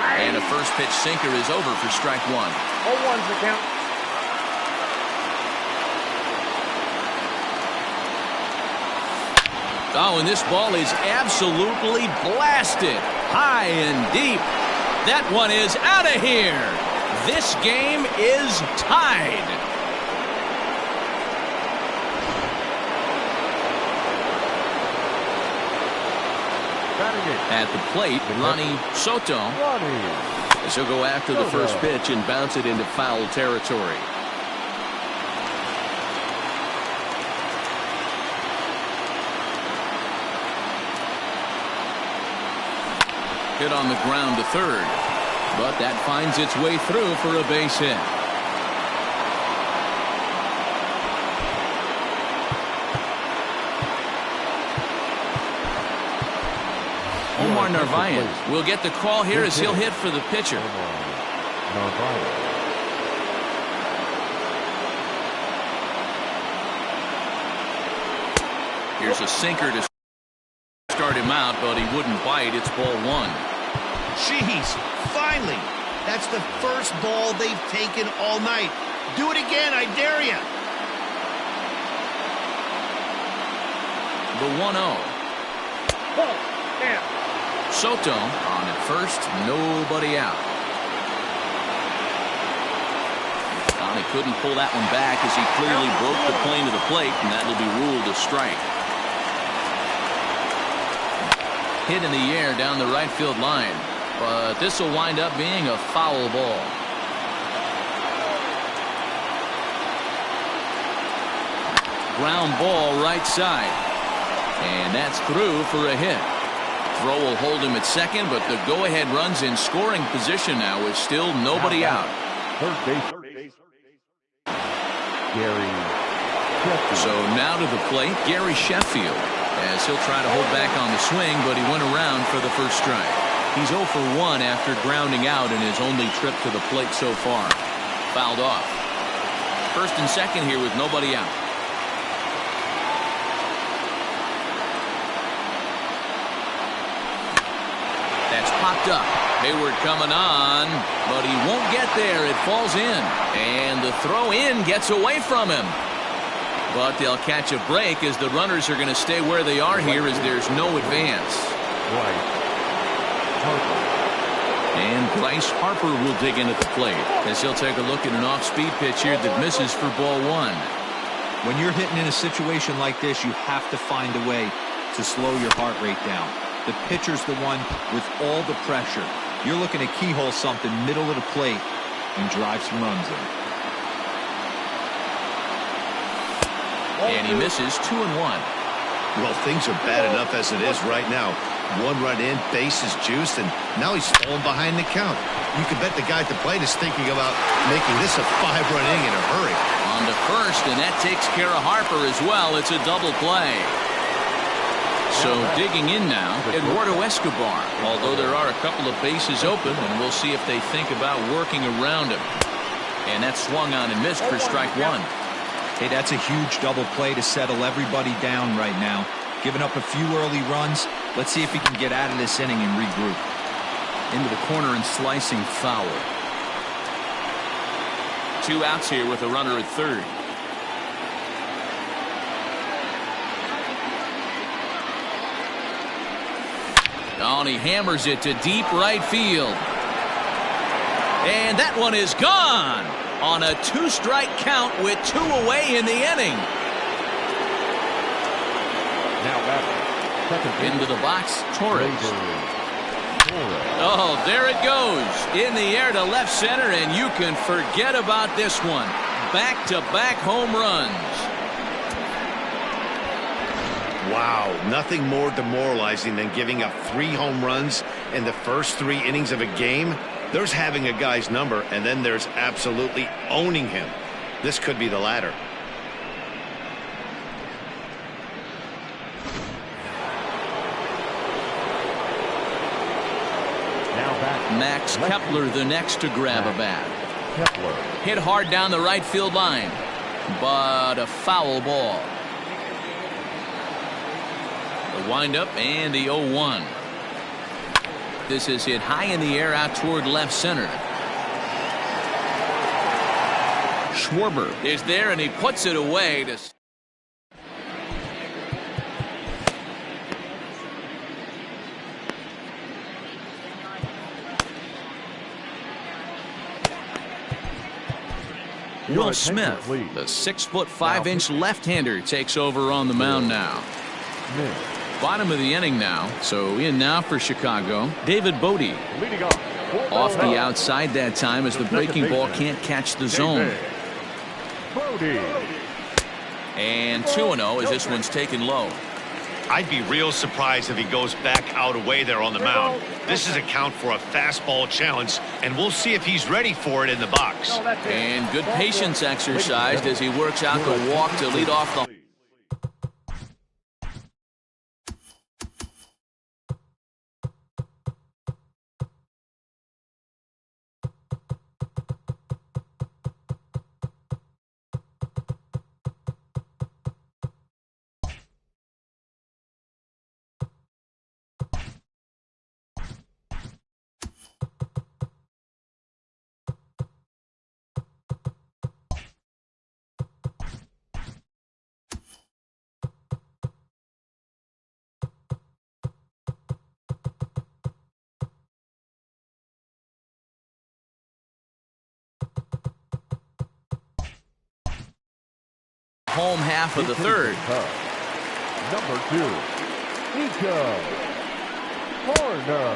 And a first pitch sinker is over for strike 1. 0-1's the count. Oh, and this ball is absolutely blasted. High and deep. That one is out of here. This game is tied. At the plate, Ronny Soto. As he'll go after the first pitch and bounce it into foul territory. Hit on the ground to 3rd. But that finds its way through for a base hit. Omar Narvaez will get the call here as he'll hit for the pitcher. Here's a sinker to start him out, but he wouldn't bite. It's ball 1. Jeez, finally. That's the first ball they've taken all night. Do it again, I dare you. The 1-0. Soto on at first, nobody out. He couldn't pull that one back as he clearly broke the plane of the plate, and that'll be ruled a strike. Hit in the air down the right field line. But this will wind up being a foul ball. Ground ball right side. And that's through for a hit. Throw will hold him at second, but the go-ahead run's in scoring position now with still nobody out. Third base. Gary Sheffield. So now to the plate, Gary Sheffield. as he'll try to hold back on the swing, but he went around for the first strike. He's 0 for 1 after grounding out in his only trip to the plate so far. Fouled off. First and second here with nobody out. That's popped up. Hayward coming on, but he won't get there. It falls in, and the throw in gets away from him. But they'll catch a break as the runners are going to stay where they are here as there's no advance. And Bryce Harper will dig in at the plate as he'll take a look at an off-speed pitch here that misses for ball 1. When you're hitting in a situation like this, you have to find a way to slow your heart rate down. The pitcher's the one with all the pressure. You're looking to keyhole something middle of the plate and drive some runs in. And he misses 2-1. Well, things are bad enough as it is right now. 1 run in, bases juiced, and now he's falling behind the count. You can bet the guy at the plate is thinking about making this a 5-run inning in a hurry. On to first, and that takes care of Harper as well. It's a double play. So digging in now, Eduardo Escobar, although there are a couple of bases open, and we'll see if they think about working around him. And that swung on and missed for strike 1. Hey, that's a huge double play to settle everybody down right now. Giving up a few early runs. Let's see if he can get out of this inning and regroup. Into the corner and slicing foul. 2 outs here with a runner at third. Oh, and he hammers it to deep right field. And that one is gone on a 2-strike count with 2 away in the inning. Now back. Into the box, Torres. Oh, there it goes. In the air to left center, and you can forget about this one. Back-to-back home runs. Wow, nothing more demoralizing than giving up 3 home runs in the first 3 innings of a game. There's having a guy's number, and then there's absolutely owning him. This could be the latter. Max Kepler the next to grab a bat. Hit hard down the right field line, but a foul ball. The windup and the 0-1. This is hit high in the air out toward left center. Schwarber is there, and he puts it away to... Will Smith, the 6'5" left-hander, takes over on the mound now. Bottom of the inning now, so in now for Chicago, David Bodie. Off the outside that time as the breaking ball can't catch the zone. And 2-0 as this one's taken low. I'd be real surprised if he goes back out away there on the mound. This is a count for a fastball challenge, and we'll see if he's ready for it in the box. And good patience exercised as he works out the walk to lead off the... home half of the third. Number 2,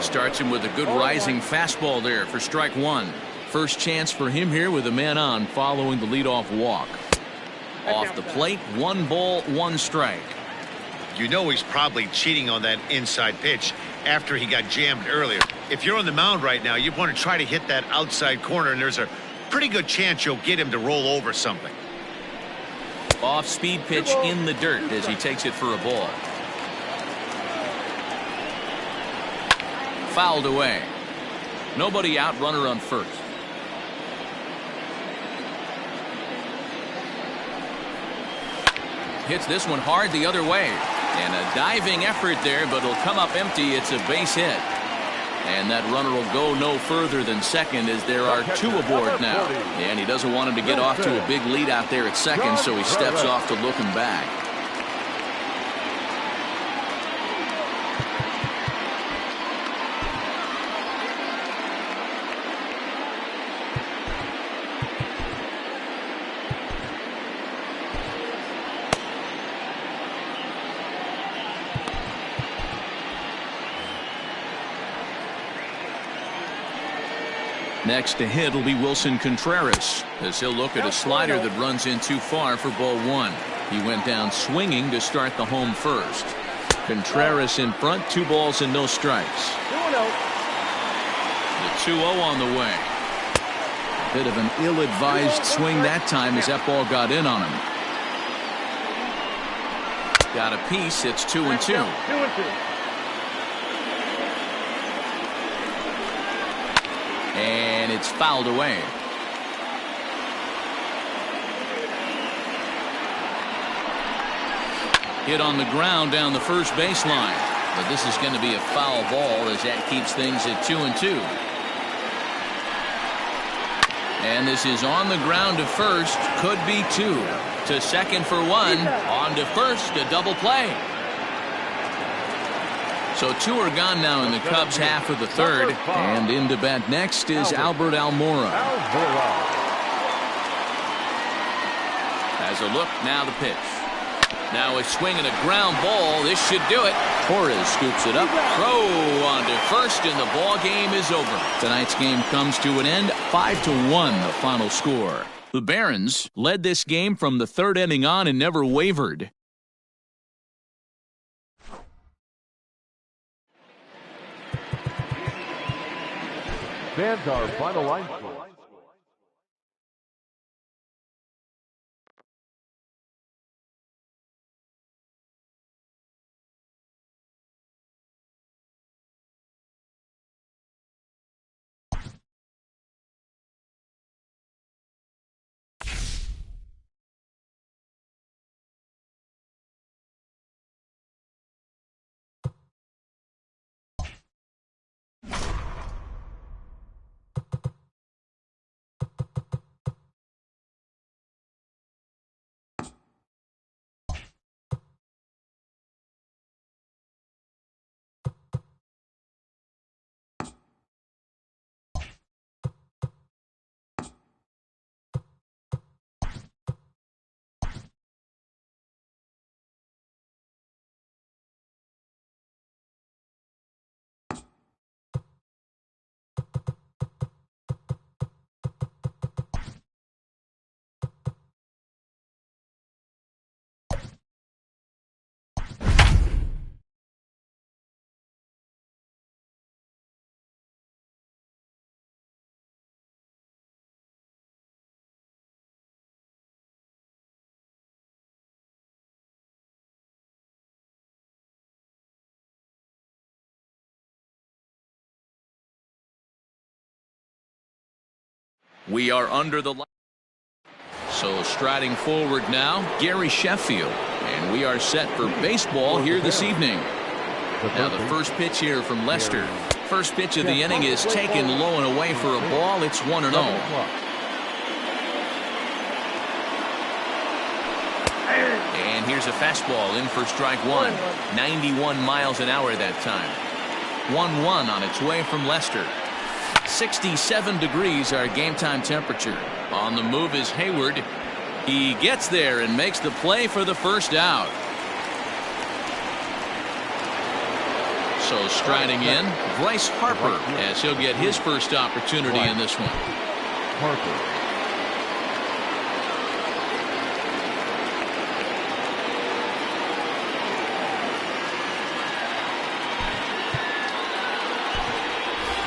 Starts him with a good rising fastball there for strike 1. First chance for him here with a man on following the leadoff walk. Off the plate, 1 ball, 1 strike. You know he's probably cheating on that inside pitch after he got jammed earlier. If you're on the mound right now, you want to try to hit that outside corner, and there's a pretty good chance you'll get him to roll over something. Off-speed pitch in the dirt as he takes it for a ball. fouled away. Nobody out, runner on first. Hits this one hard the other way. And a diving effort there, but it'll come up empty. It's a base hit. And that runner will go no further than second as there are two aboard now. And he doesn't want him to get off to a big lead out there at second, so he steps off to look him back. Next to hit will be Wilson Contreras, as he'll look at a slider that runs in too far for ball one. He went down swinging to start the home first. Contreras in front, 2 balls and no strikes. The 2-0 on the way. Bit of an ill-advised swing that time as that ball got in on him. Got a piece. It's 2-2. And it's fouled away. Hit on the ground down the first baseline. But this is going to be a foul ball as that keeps things at 2-2. And this is on the ground to first. Could be 2. To second for 1. On to first. A double play. So 2 are gone now in the Cubs' half of the third. And in to bat next is Albert Almora. As a look, now the pitch. Now a swing and a ground ball. This should do it. Torres scoops it up. Throw on to first, and the ball game is over. Tonight's game comes to an end. 5-1 the final score. The Barons led this game from the third inning on and never wavered. Stands our final line score. We are under the light. So striding forward now, Gary Sheffield. And we are set for baseball here this evening. Now the first pitch here from Lester. First pitch of the inning is taken low and away for a ball. It's 1-0. And here's a fastball in for strike 1. 91 miles an hour that time. 1-1 on its way from Lester. 67 degrees our game time temperature. On the move is Hayward. He gets there and makes the play for the first out. So striding in, Bryce Harper, as he'll get his first opportunity in this one. Harper.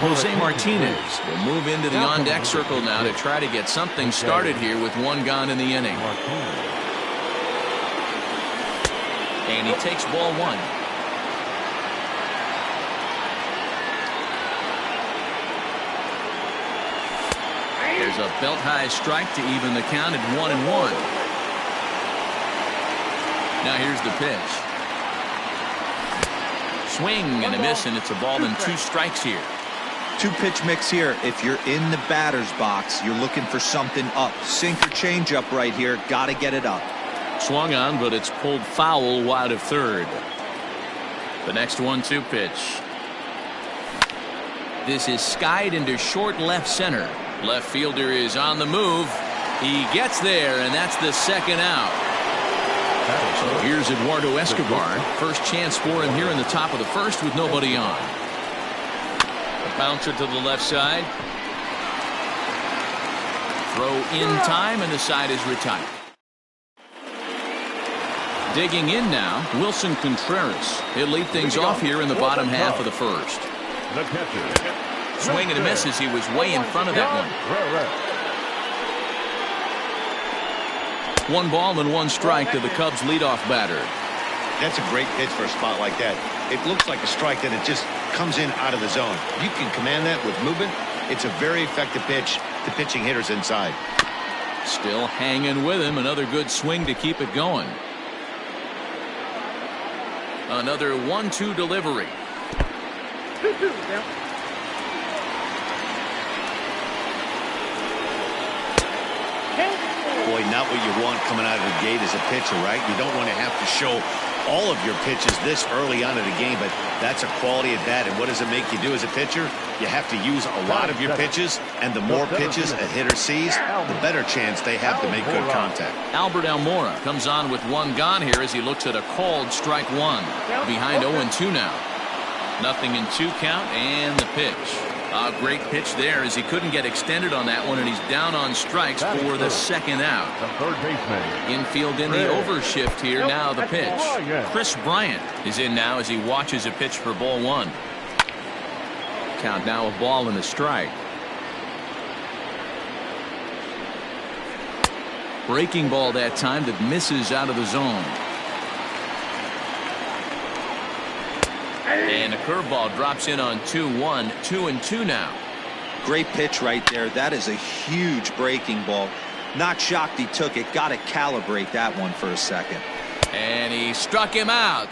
Jose Martinez will move into the on-deck circle now to try to get something started here with 1 gone in the inning. And he takes ball 1. There's a belt-high strike to even the count at 1-1. Now here's the pitch. Swing and a miss, and it's a ball and 2 strikes here. 2-pitch mix here. If you're in the batter's box, you're looking for something up. Sink or change up right here. Got to get it up. Swung on, but it's pulled foul wide of third. The next 1-2 pitch. This is skied into short left center. Left fielder is on the move. He gets there, and that's the second out. So here's Eduardo Escobar. First chance for him here in the top of the first with nobody on. A bouncer to the left side. Throw in time, and the side is retired. Digging in now, Wilson Contreras. He'll lead things off here in the bottom half of the first. The catcher. Swing and a miss as he was way in front of that one. 1 ball and 1 strike to the Cubs leadoff batter. That's a great pitch for a spot like that. It looks like a strike that it just comes in out of the zone. You can command that with movement. It's a very effective pitch to pitching hitters inside. Still hanging with him. Another good swing to keep it going. Another 1-2 delivery. 2-2 now. Boy, not what you want coming out of the gate as a pitcher, right? You don't want to have to show all of your pitches this early on in the game, but that's a quality at bat. And what does it make you do as a pitcher? You have to use a lot of your pitches, and the more pitches a hitter sees, the better chance they have to make good contact. Albert Almora comes on with 1 gone here as he looks at a called strike 1. Behind 0-2 now. Nothing in 2 count, and the pitch. A great pitch there as he couldn't get extended on that one, and he's down on strikes for the second out. The third baseman. Infield in the overshift here. Now the pitch. Chris Bryant is in now as he watches a pitch for ball 1. Count now a ball and a strike. Breaking ball that time that misses out of the zone. And a curveball drops in on 2-1. 2-2 now. Great pitch right there. That is a huge breaking ball. Not shocked he took it. Got to calibrate that one for a second. And he struck him out.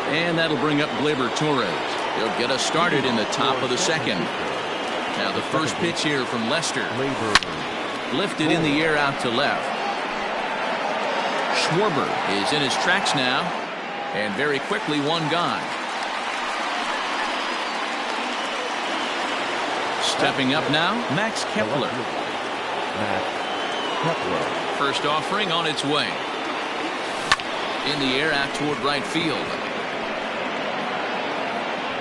And that'll bring up Gleyber Torres. He'll get us started in the top of the second. Now the first pitch here from Lester. Lifted in the air out to left. Schwarber is in his tracks now. And very quickly 1 gone. Stepping up now, Max Kepler. First offering on its way. In the air out toward right field.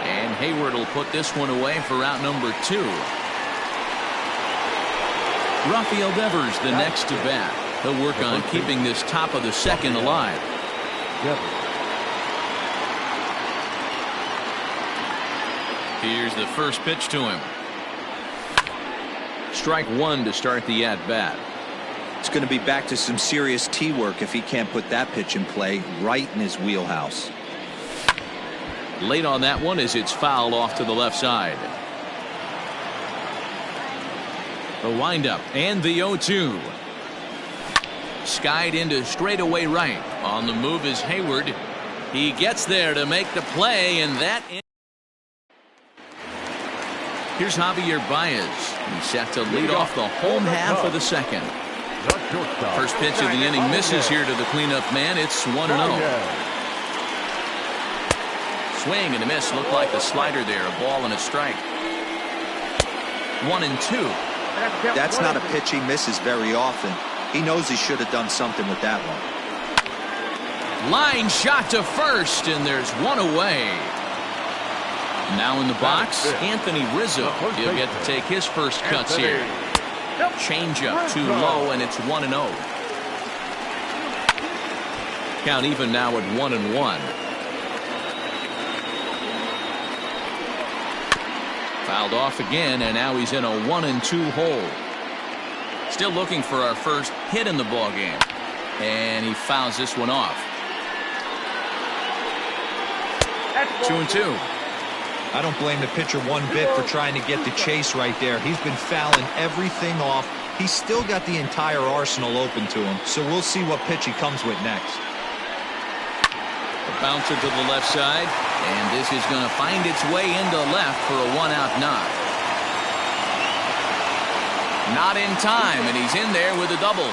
And Hayward will put this one away for out number 2. Rafael Devers the next to bat. He'll work on keeping this top of the second alive. Here's the first pitch to him. Strike 1 to start the at-bat. It's going to be back to some serious tee work if he can't put that pitch in play right in his wheelhouse. Late on that one as it's fouled off to the left side. The windup and the 0-2. Skied into straightaway right. On the move is Hayward. He gets there to make the play, and that. Here's Javier Baez. He's set to lead off the home half of the second. First pitch of the inning misses here to the cleanup man. It's 1-0. Swing and a miss. Looked like the slider there. A ball and a strike. 1-2. That's not a pitch he misses very often. He knows he should have done something with that one. Line shot to first, and there's one away. Now in the box, Anthony Rizzo. He'll get to take his first cuts here. Changeup too low, and it's 1-0. Count even now at 1-1. Fouled off again, and now he's in a 1-2 hole. Still looking for our first hit in the ball game, and he fouls this one off. 2-2. I don't blame the pitcher one bit for trying to get the chase right there. He's been fouling everything off. He's still got the entire arsenal open to him, so we'll see what pitch he comes with next. A bouncer to the left side, and this is going to find its way into left for a one-out knock. Not in time, and he's in there with a double.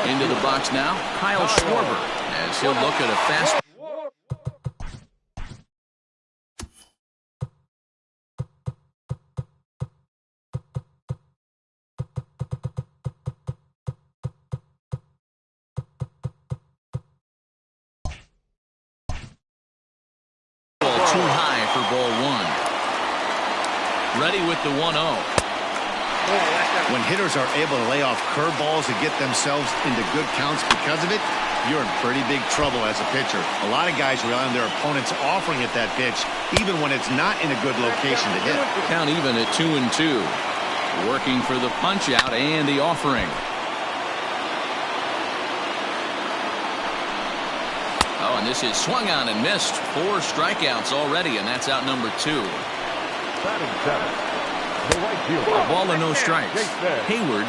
Into the box now, Kyle Schwarber, as he'll look at a fast. Too high for ball one. Ready with the 1-0. When hitters are able to lay off curveballs and get themselves into good counts because of it, you're in pretty big trouble as a pitcher. A lot of guys rely on their opponents offering at that pitch, even when it's not in a good location to hit. Count even at 2-2. Working for the punch out and the offering. Oh, and this is swung on and missed. 4 strikeouts already, and that's out number 2. A ball and no strikes. Hayward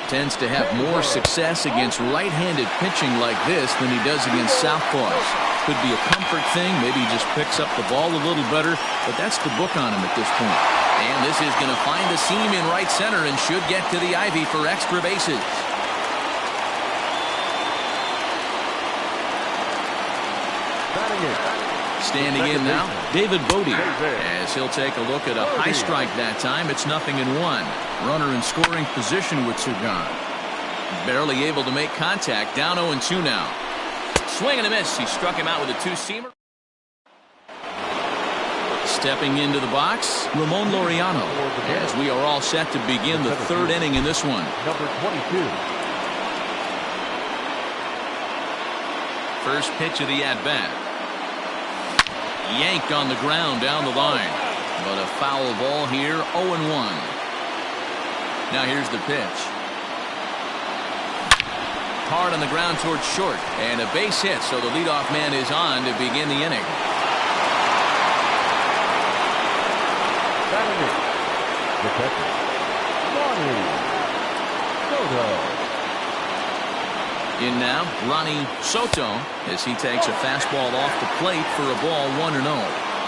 tends to have more success against right-handed pitching like this than he does against southpaws. Could be a comfort thing. Maybe he just picks up the ball a little better, but that's the book on him at this point. And this is going to find the seam in right center and should get to the ivy for extra bases. Standing in now, David Bodie, as he'll take a look at a high strike that time. It's 0-1. Runner in scoring position with Sugan. Barely able to make contact. Down 0-2 now. Swing and a miss. He struck him out with a 2-seamer. Stepping into the box, Ramon Laureano, as we are all set to begin the 3rd inning in this one. Number 22. First pitch of the at-bat. Yanked on the ground down the line. But a foul ball here, 0-1. Now here's the pitch. Hard on the ground towards short. And a base hit, so the leadoff man is on to begin the inning. The catcher, Ronny Soto. In now, Ronny Soto, as he takes a fastball off the plate for a ball 1-0.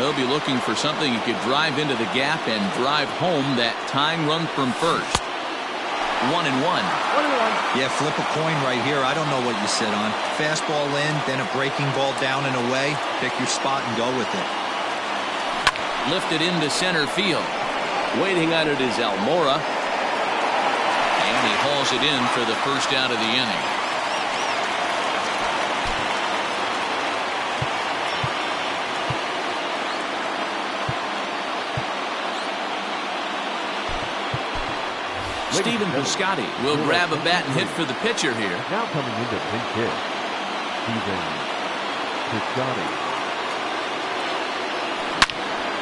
He'll be looking for something he could drive into the gap and drive home that tying run from first. 1-1. Yeah, flip a coin right here. I don't know what you sit on. Fastball in, then a breaking ball down and away. Pick your spot and go with it. Lifted into center field. Waiting on it is Almora. And he hauls it in for the first out of the inning. Stephen Piscotty will grab a bat and hit for the pitcher here. Now coming into pinch hit, Stephen Piscotty.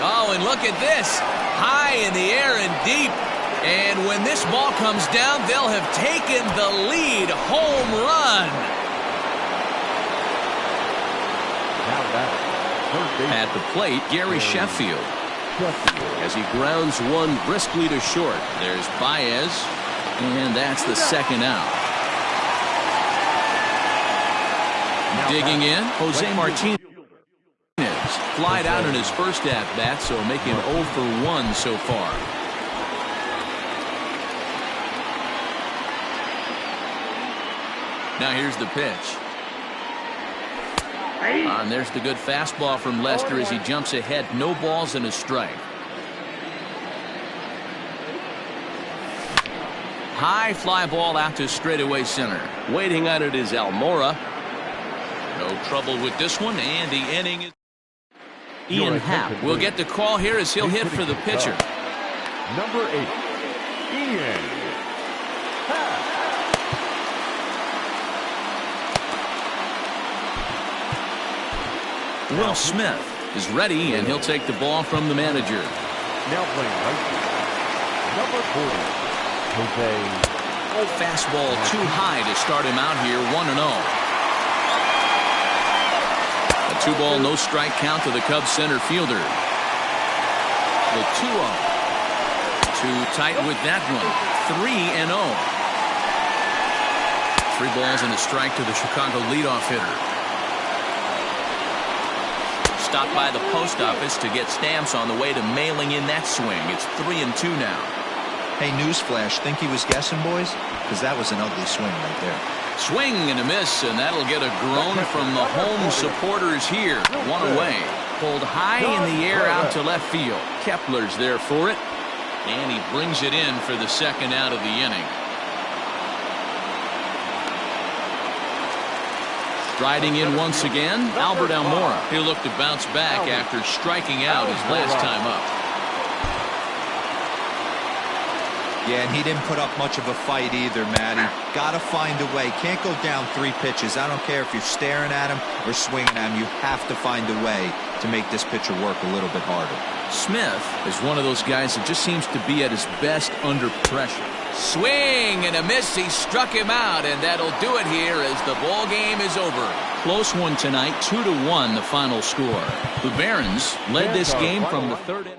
Oh, and look at this. High in the air and deep. And when this ball comes down, they'll have taken the lead. Home run. Now back. At the plate, Gary Sheffield. As he grounds one briskly to short. There's Baez, and that's the second out. Digging in, Jose Martinez. Flied out in his first at-bat, so making 0 for 1 so far. Now here's the pitch. And there's the good fastball from Lester as he jumps ahead. No balls and a strike. High fly ball out to straightaway center. Waiting on it is Almora. No trouble with this one, and the inning is. Ian Happ will get the call here as he'll hit for the pitcher. Number 8, Ian Happ. Will Smith is ready, and he'll take the ball from the manager. Now playing right field, number 40, Jose. Oh, fastball too high to start him out here, 1-0. A 2-ball, no strike count to the Cubs center fielder. The 2-0. Too tight with that one. 3-0. 3 balls and a strike to the Chicago leadoff hitter. Stopped by the post office to get stamps on the way to mailing in that swing. It's 3-2 now. Hey, newsflash, think he was guessing, boys? Because that was an ugly swing right there. Swing and a miss, and that'll get a groan from the home supporters here. 1 away. Pulled high in the air out to left field. Kepler's there for it, and he brings it in for the second out of the inning. Striding in once again, Albert Almora. He'll look to bounce back after striking out his last time up. Yeah, and he didn't put up much of a fight either, Matty. Got to find a way. Can't go down 3 pitches. I don't care if you're staring at him or swinging at him. You have to find a way to make this pitcher work a little bit harder. Smith is one of those guys that just seems to be at his best under pressure. Swing and a miss. He struck him out, and that'll do it here as the ball game is over. Close one tonight, 2-1 the final score. The Barons led this game from the third inning.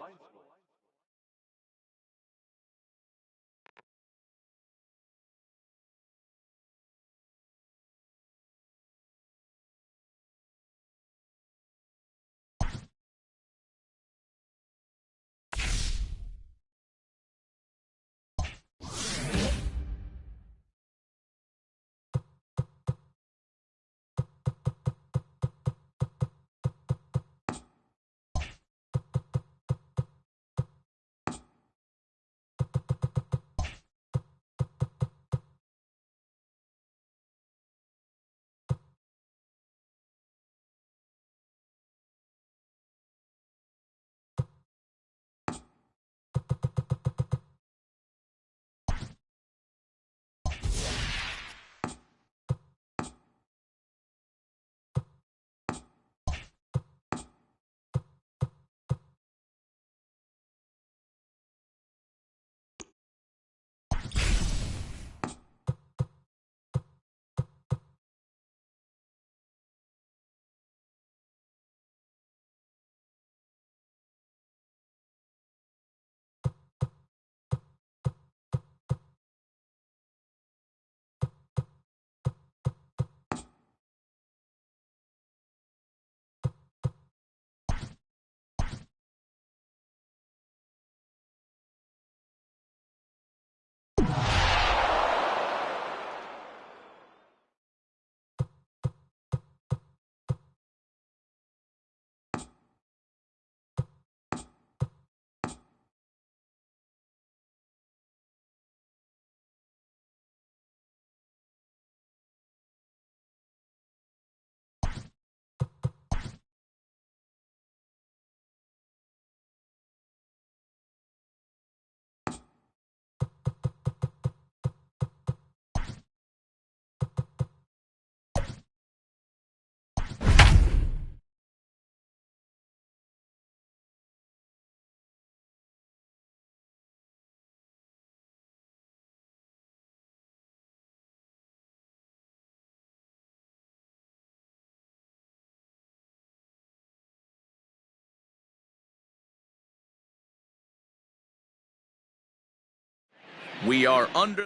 We are under.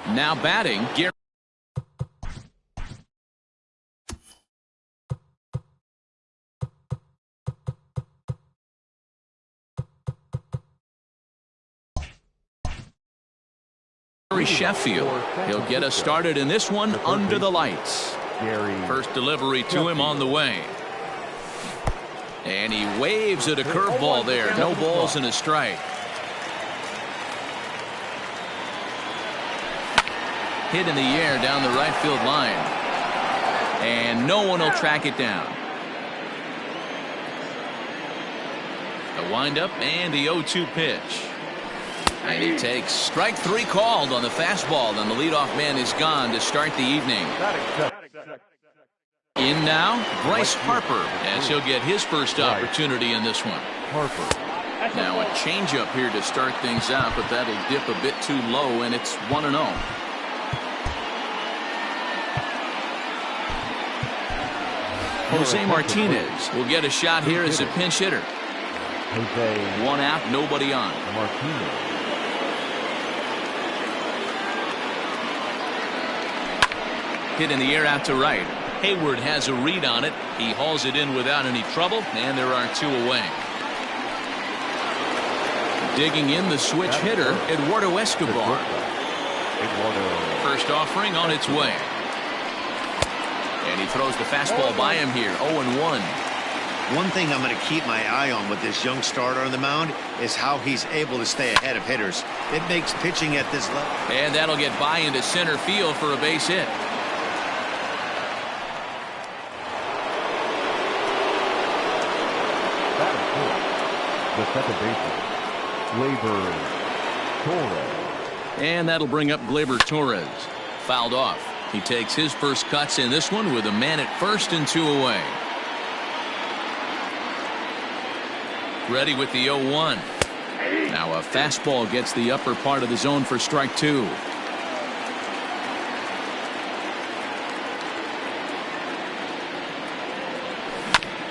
Now batting, Gary Sheffield. He'll get us started in this one under the lights. First delivery to him on the way. And he waves at a curveball there. No balls and a strike. Hit in the air down the right field line. And no one will track it down. The windup and the 0-2 pitch. And he takes strike 3 called on the fastball, and the leadoff man is gone to start the evening. In now, Bryce Harper, as he'll get his first opportunity in this one. Now a changeup here to start things out, but that'll dip a bit too low, and it's 1-0. Jose Martinez will get a shot here as a pinch hitter. Jose. One out, nobody on. Martinez. Hit in the air out to right. Hayward has a read on it. He hauls it in without any trouble, and there are two away. Digging in the switch hitter, Eduardo Escobar. First offering on its way. And he throws the fastball by him here, 0-1. One thing I'm going to keep my eye on with this young starter on the mound is how he's able to stay ahead of hitters. It makes pitching at this level. And that'll get by into center field for a base hit. The second baseman, Gleyber Torres. And that'll bring up Gleyber Torres. Fouled off. He takes his first cuts in this one with a man at first and two away. Ready with the 0-1. Now a fastball gets the upper part of the zone for strike two.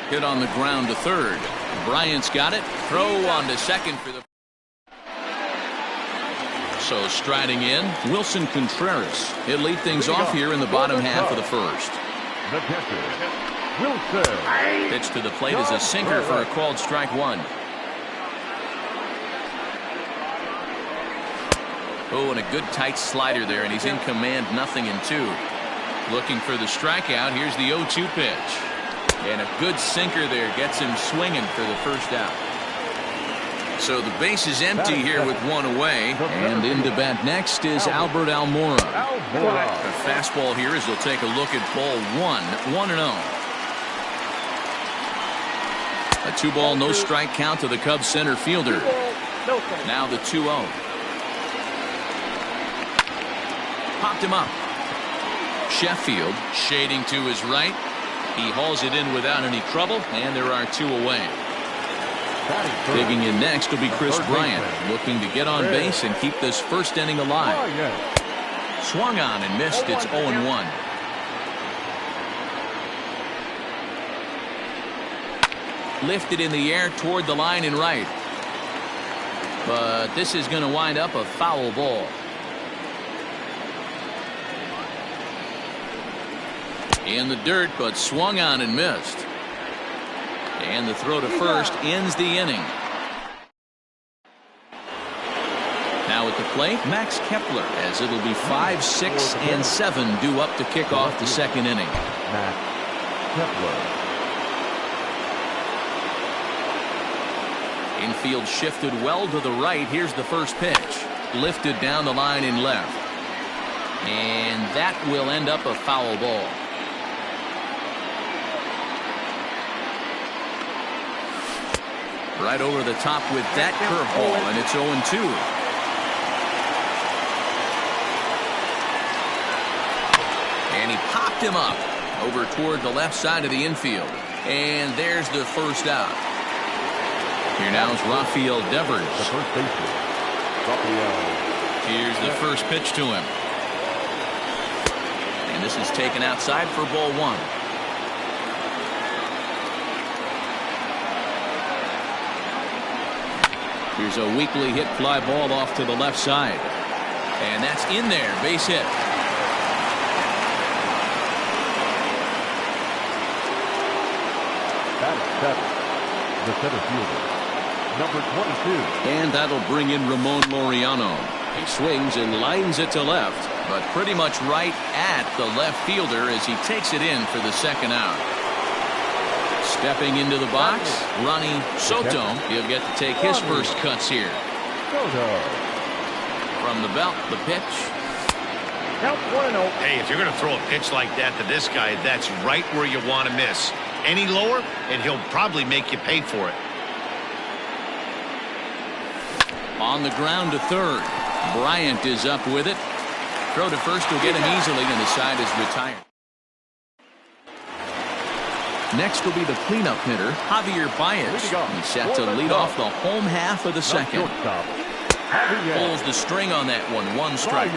Hit on the ground to third. Bryant's got it. Throw on to second for the. So striding in, Wilson Contreras. He'll lead things off here in the bottom half of the first. The catcher, Wilson. Pitch to the plate is a sinker for a called strike one. Oh, and a good tight slider there, and he's in command, 0-2. Looking for the strikeout. Here's the 0-2 pitch. And a good sinker there gets him swinging for the first out. So the base is empty here with one away. And in to bat next is Albert Almora. A fastball here as they'll take a look at ball one, 1-0. A 2-ball, no strike count to the Cubs center fielder. Now the 2-0. Popped him up. Sheffield shading to his right. He hauls it in without any trouble, and there are two away. Digging in next will be Chris Bryant, looking to get on base and keep this first inning alive. Swung on and missed. It's 0-1. Lifted in the air toward the line and right. But this is going to wind up a foul ball. In the dirt, but swung on and missed. And the throw to first ends the inning. Now at the plate, Max Kepler, as it'll be 5, 6, and 7 due up to kick off the second inning. Max Kepler. Infield shifted well to the right. Here's the first pitch. Lifted down the line and left. And that will end up a foul ball. Right over the top with that curveball, and it's 0-2. And he popped him up over toward the left side of the infield. And there's the first out. Here now is Rafael Devers. The first baseman, Rafael. Here's the first pitch to him. And this is taken outside for ball one. Here's a weakly hit fly ball off to the left side. And that's in there. Base hit. That's 7. The center fielder, number 22. And that'll bring in Ramon Laureano. He swings and lines it to left, but pretty much right at the left fielder as he takes it in for the second out. Stepping into the box, Ronny Soto. He'll get to take his first cuts here. From the belt, the pitch. Count 1-0. Hey, if you're going to throw a pitch like that to this guy, that's right where you want to miss. Any lower, and he'll probably make you pay for it. On the ground to third. Bryant is up with it. Throw to first will get him easily, and the side is retired. Next will be the cleanup hitter, Javier Baez. He's set to lead off the home half of the second. Pulls the string on that one, 1 strike.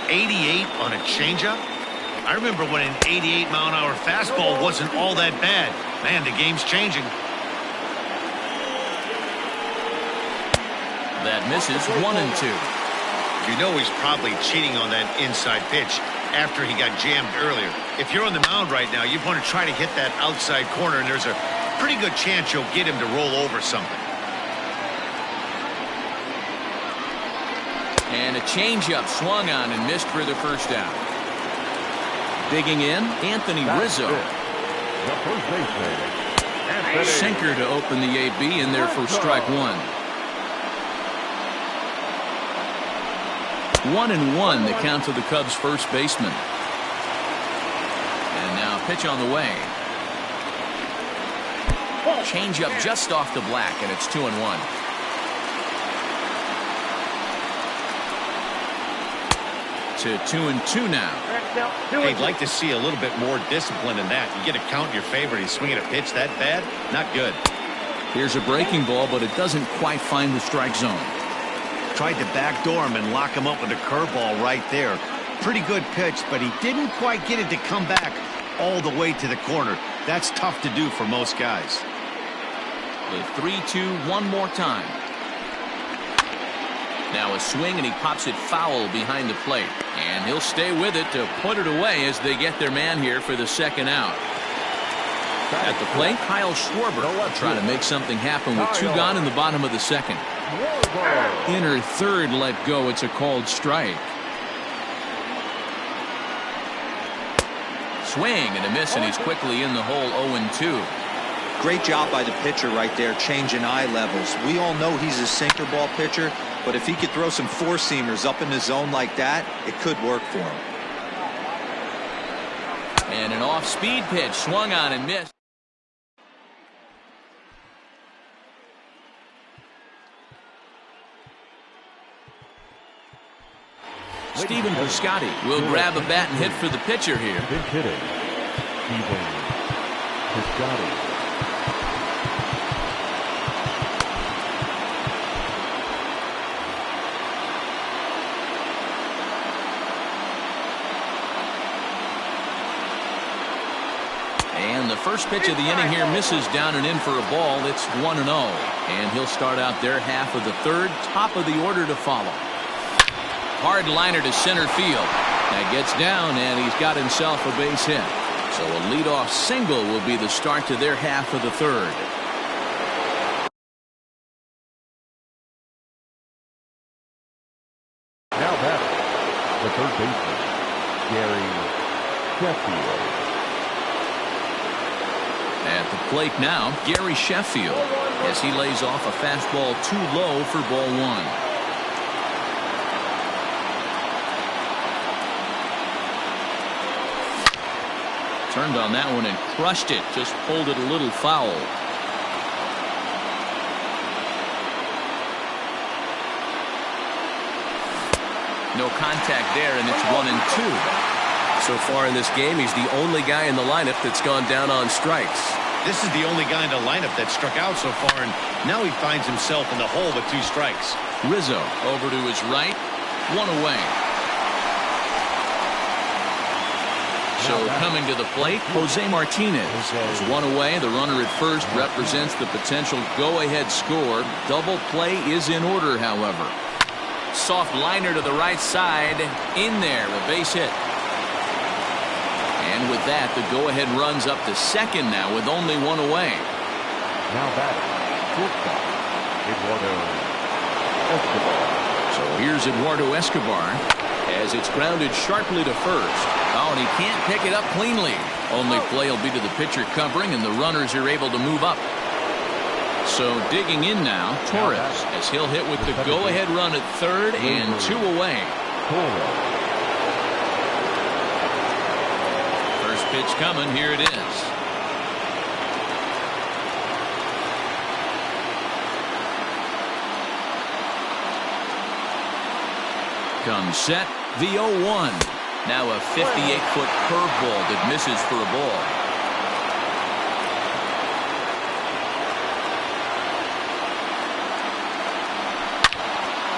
88 on a changeup. I remember when an 88-mile-an-hour fastball wasn't all that bad. Man, the game's changing. That misses 1-2. You know he's probably cheating on that inside pitch after he got jammed earlier. If you're on the mound right now, you want to try to hit that outside corner, and there's a pretty good chance you'll get him to roll over something. And a changeup swung on and missed for the first out. Digging in, Anthony Rizzo. The first baseman, Anthony. Sinker to open the AB in there for strike one. 1-1 the count to the Cubs first baseman. And now pitch on the way. Change up just off the black, and it's 2-1. To 2-2 now. I'd like to see a little bit more discipline in that. You get a count in your favor, and he's swinging a pitch that bad. Not good. Here's a breaking ball, but it doesn't quite find the strike zone. Tried to backdoor him and lock him up with a curveball right there. Pretty good pitch, but he didn't quite get it to come back all the way to the corner. That's tough to do for most guys. The 3-2 one more time. Now a swing, and he pops it foul behind the plate. And he'll stay with it to put it away as they get their man here for the second out. At the plate, Kyle Schwarber trying to make something happen with 2 gone in the bottom of the second. Inner third let go. It's a called strike. Swing and a miss, and he's quickly in the hole. 0-2. Great job by the pitcher right there, changing eye levels. We all know he's a sinker ball pitcher, but if he could throw some four-seamers up in the zone like that, it could work for him. And an off-speed pitch swung on and missed. Stephen Piscotty will grab a bat and hit for the pitcher here. Pinch hitting, Stephen Piscotty. And the first pitch of the inning here misses down and in for a ball. It's 1-0. And he'll start out their half of the third. Top of the order to follow. Hard liner to center field. That gets down, and he's got himself a base hit. So a leadoff single will be the start to their half of the third. Now batting, the third baseman, Gary Sheffield. At the plate now, Gary Sheffield, as he lays off a fastball too low for ball one. Turned on that one and crushed it. Just pulled it a little foul. No contact there, and it's 1-2. So far in this game, he's the only guy in the lineup that's gone down on strikes. This is the only guy in the lineup that struck out so far, and now he finds himself in the hole with 2 strikes. Rizzo over to his right. 1 away. So coming to the plate, Jose Martinez is 1 away. The runner at first represents the potential go-ahead score. Double play is in order, however. Soft liner to the right side. In there, a base hit. And with that, the go-ahead runs up to second now with only 1 away. Now batting, shortstop, Eduardo Escobar. So here's Eduardo Escobar as it's grounded sharply to first. Oh, and he can't pick it up cleanly. Only play will be to the pitcher covering, and the runners are able to move up. So digging in now, Torres, as he'll hit with the go-ahead run at third and 2 away. First pitch coming. Here it is. Comes set, the 0-1. Now a 58-foot curveball that misses for a ball.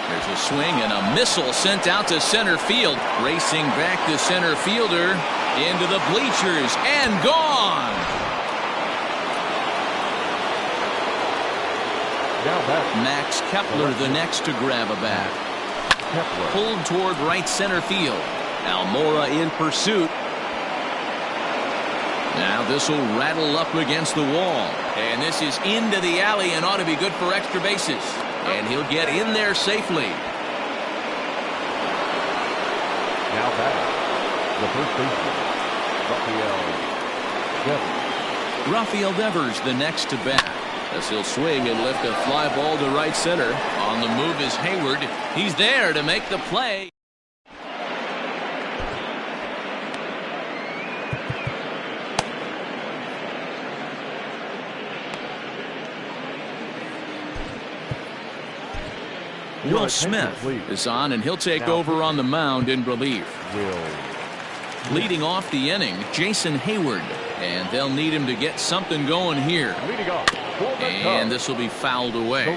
There's a swing and a missile sent out to center field. Racing back the center fielder into the bleachers and gone. Max Kepler the next to grab a bat. Pulled toward right center field. Almora in pursuit. Now this will rattle up against the wall. And this is into the alley and ought to be good for extra bases. And he'll get in there safely. Now batting, the first baseman, Rafael Devers the next to bat. As he'll swing and lift a fly ball to right center. On the move is Hayward. He's there to make the play. Will Smith is on, and he'll take over on the mound in relief. Leading off the inning, Jason Hayward. And they'll need him to get something going here. And this will be fouled away.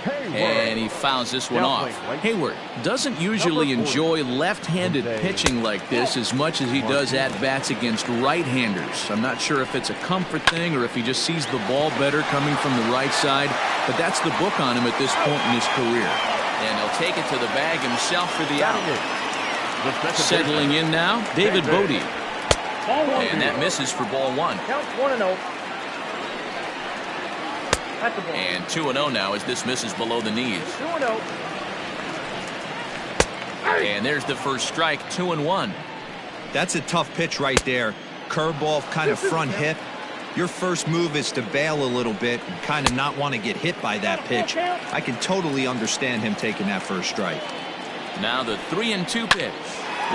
And he fouls this one off. Hayward doesn't usually enjoy left-handed pitching like this as much as he does at-bats against right-handers. I'm not sure if it's a comfort thing or if he just sees the ball better coming from the right side, but that's the book on him at this point in his career. And he'll take it to the bag himself for the out. Settling in now, David Bodie. And that misses for ball one. Count 1-0. And 2-0 now as this misses below the knees. 2-0. And there's the first strike, 2-1. That's a tough pitch right there. Curveball, kind of front hip. Your first move is to bail a little bit and kind of not want to get hit by that pitch. I can totally understand him taking that first strike. Now the 3-2 pitch,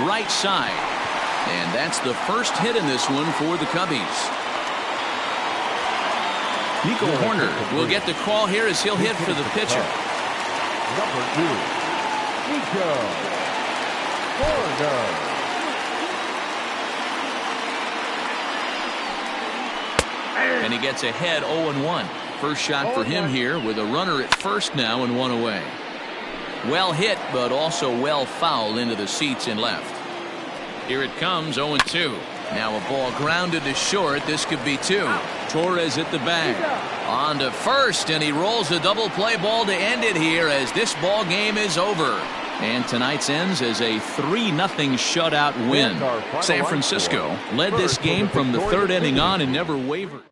right side. And that's the first hit in this one for the Cubbies. Nico Horner will get the call here as he'll hit for the pitcher. Number 2, Nico Horner. And he gets ahead 0-1. First shot for him here with a runner at first now and one away. Well hit, but also well fouled into the seats in left. Here it comes, 0-2. Now a ball grounded to short. This could be two. Torres at the bag. On to first, and he rolls a double play ball to end it here as this ball game is over. And tonight's ends as a 3-0 shutout win. San Francisco led this game from the third inning on and never wavered.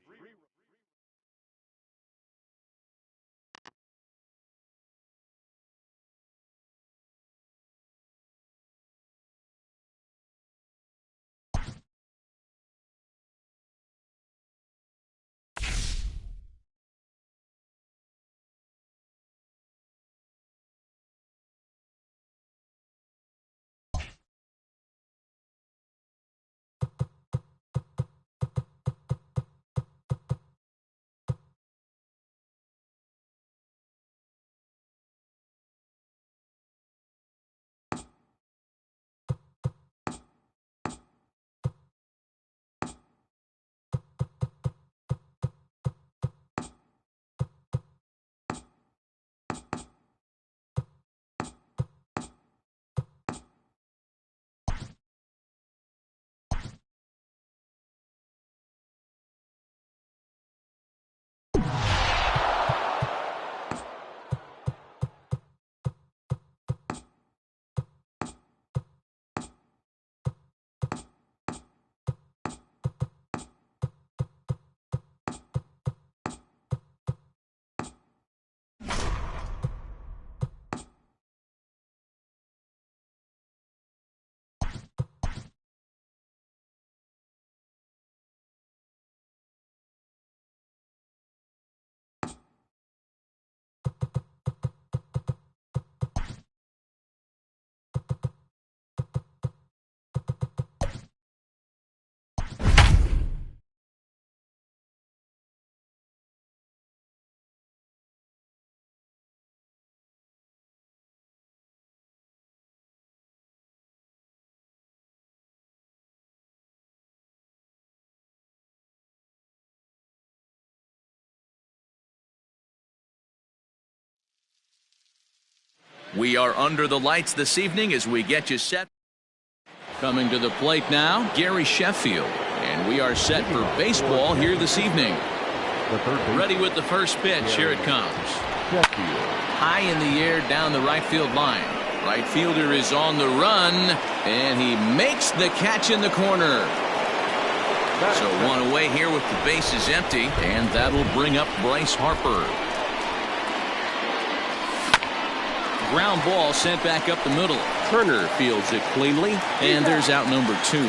We are under the lights this evening as we get you set. Coming to the plate now, Gary Sheffield. And we are set for baseball here this evening. Ready with the first pitch. Here it comes. High in the air down the right field line. Right fielder is on the run, and he makes the catch in the corner. So one away here with the bases empty, and that'll bring up Bryce Harper. Ground ball sent back up the middle. Turner fields it cleanly, and there's out number 2.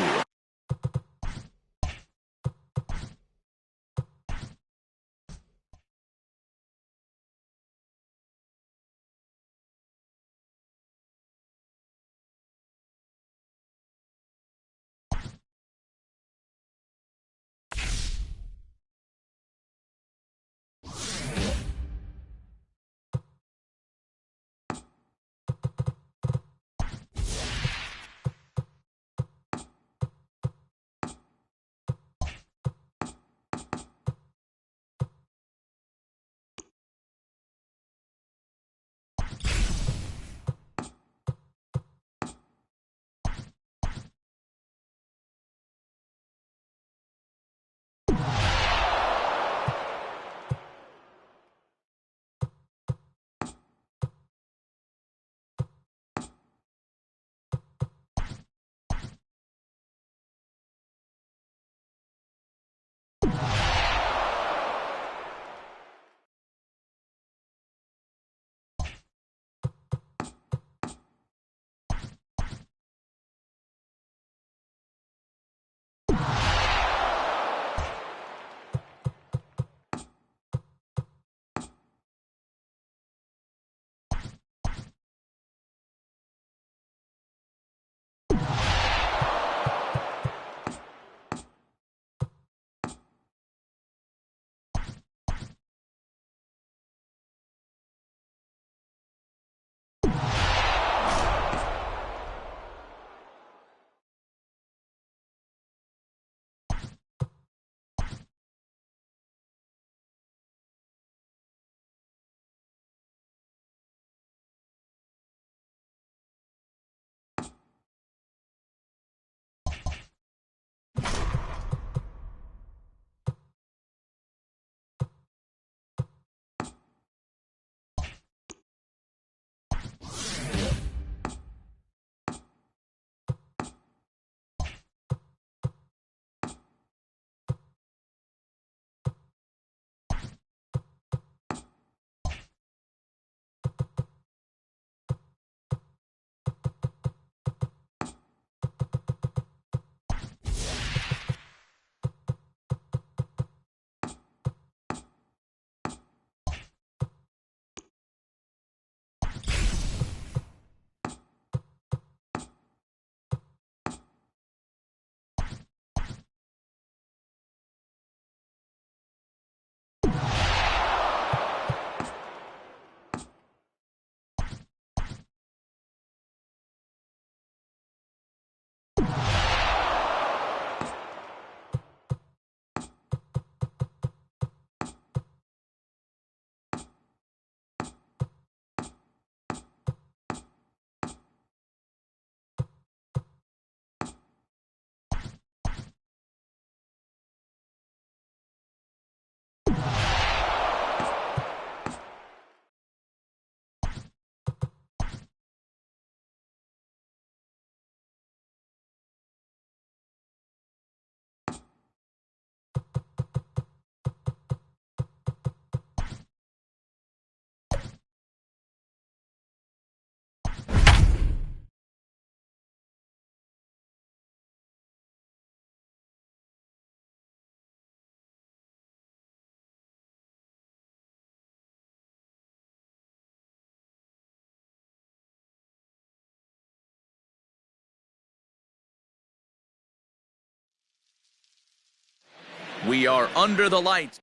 We are under the lights.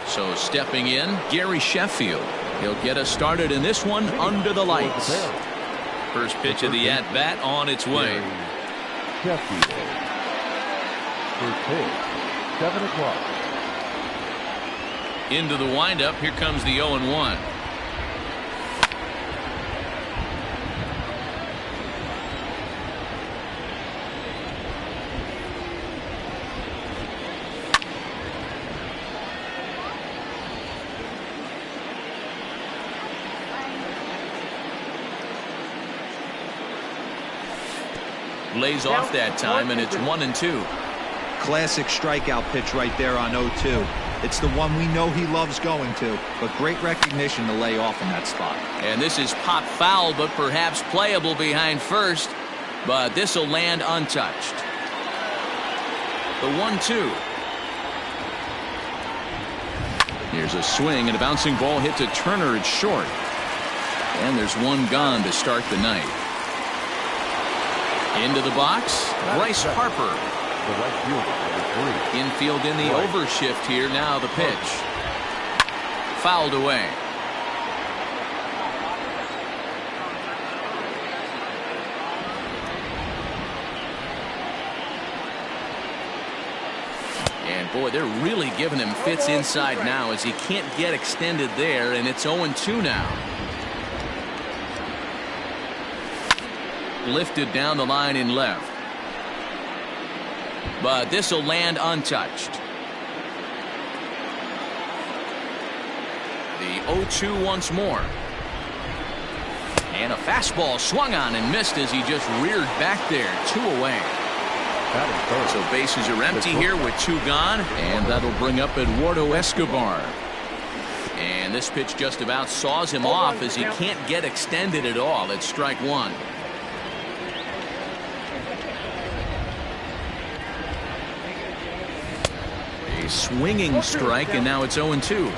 So stepping in, Gary Sheffield. He'll get us started in this one under the lights. First pitch of the at-bat on its way. Sheffield. First pitch, 7 o'clock. Into the windup, here comes the 0-1. Lays off that time, and it's 1-2. Classic strikeout pitch right there on 0-2. It's the one we know he loves going to, but great recognition to lay off in that spot. And this is pop foul, but perhaps playable behind first. But this will land untouched. The 1-2. Here's a swing and a bouncing ball hit to Turner. It's short. And there's one gone to start the night. Into the box, Bryce Harper. The right fielder, number 3. Infield in the overshift here. Now the pitch. Fouled away. And boy, they're really giving him fits inside now as he can't get extended there, and it's 0-2 now. Lifted down the line in left. But this will land untouched. The 0-2 once more. And a fastball swung on and missed as he just reared back there. 2 away. So bases are empty here with 2 gone. And that'll bring up Eduardo Escobar. And this pitch just about saws him off as he can't get extended at all. It's strike 1. Swinging strike, and now it's 0-2.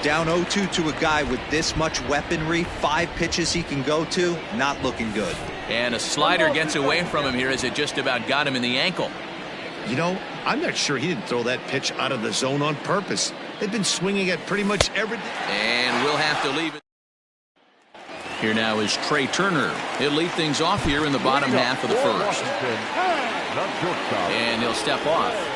Down 0-2 to a guy with this much weaponry, 5 pitches he can go to, not looking good. And a slider gets away from him here as it just about got him in the ankle. You know, I'm not sure he didn't throw that pitch out of the zone on purpose. They've been swinging at pretty much everything. And we'll have to leave it. Here now is Trey Turner. He'll lead things off here in the bottom half of the first. And he'll step off.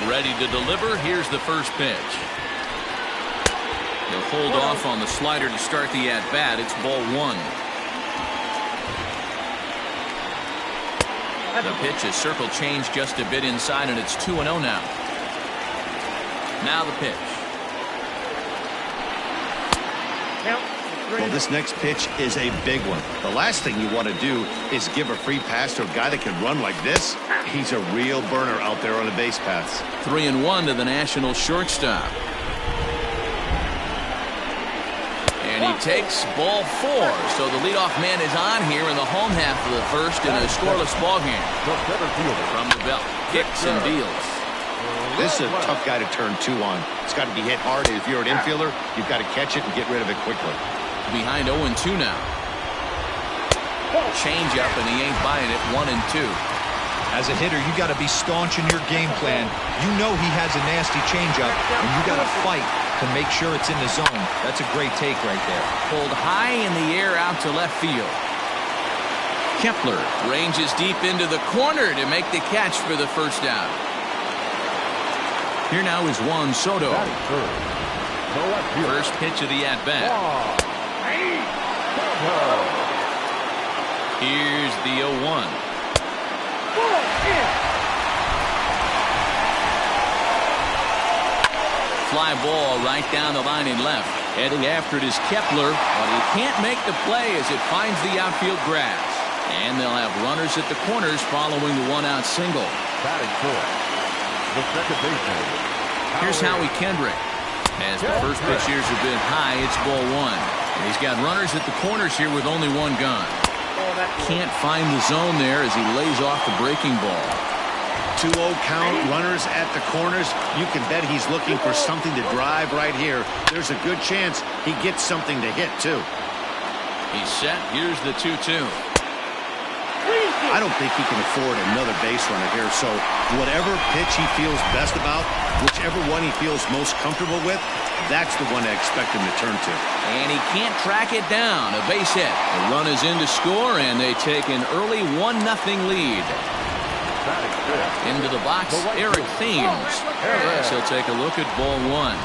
Ready to deliver. Here's the first pitch. He'll hold off on the slider to start the at-bat. It's ball 1. The pitch is circle changed just a bit inside, and it's 2-0 now. Now the pitch. Well, this next pitch is a big one. The last thing you want to do is give a free pass to a guy that can run like this. He's a real burner out there on the base paths. 3-1 to the National shortstop. And he takes ball 4. So the leadoff man is on here in the home half of the first in a scoreless ball game. From the belt, kicks and deals. This is a tough guy to turn 2 on. It's got to be hit hard. If you're an infielder, you've got to catch it and get rid of it quickly. Behind 0-2 now. Change up, and he ain't buying it. 1-2. As a hitter, you got to be staunch in your game plan. You know he has a nasty changeup, and you got to fight to make sure it's in the zone. That's a great take right there. Pulled high in the air out to left field. Kepler ranges deep into the corner to make the catch for the first out. Here now is Ronny Soto. First pitch of the at-bat. Here's the 0-1. Fly ball right down the line in left. Heading after it is Kepler, but he can't make the play as it finds the outfield grass. And they'll have runners at the corners following the 1-out single. Batting fourth, the second baseman. Here's Howie Kendrick. As the first pitch years have been high, it's ball 1. And he's got runners at the corners here with only 1 gone. Can't find the zone there as he lays off the breaking ball. 2-0 count, runners at the corners. You can bet he's looking for something to drive right here. There's a good chance he gets something to hit, too. He's set. Here's the 2-2. I don't think he can afford another base runner here, so whatever pitch he feels best about, whichever one he feels most comfortable with, that's the one I expect him to turn to. And he can't track it down. A base hit. The run is in to score, and they take an early 1-0 lead. Into the box, Eric Thames. Yes, he'll take a look at ball 1.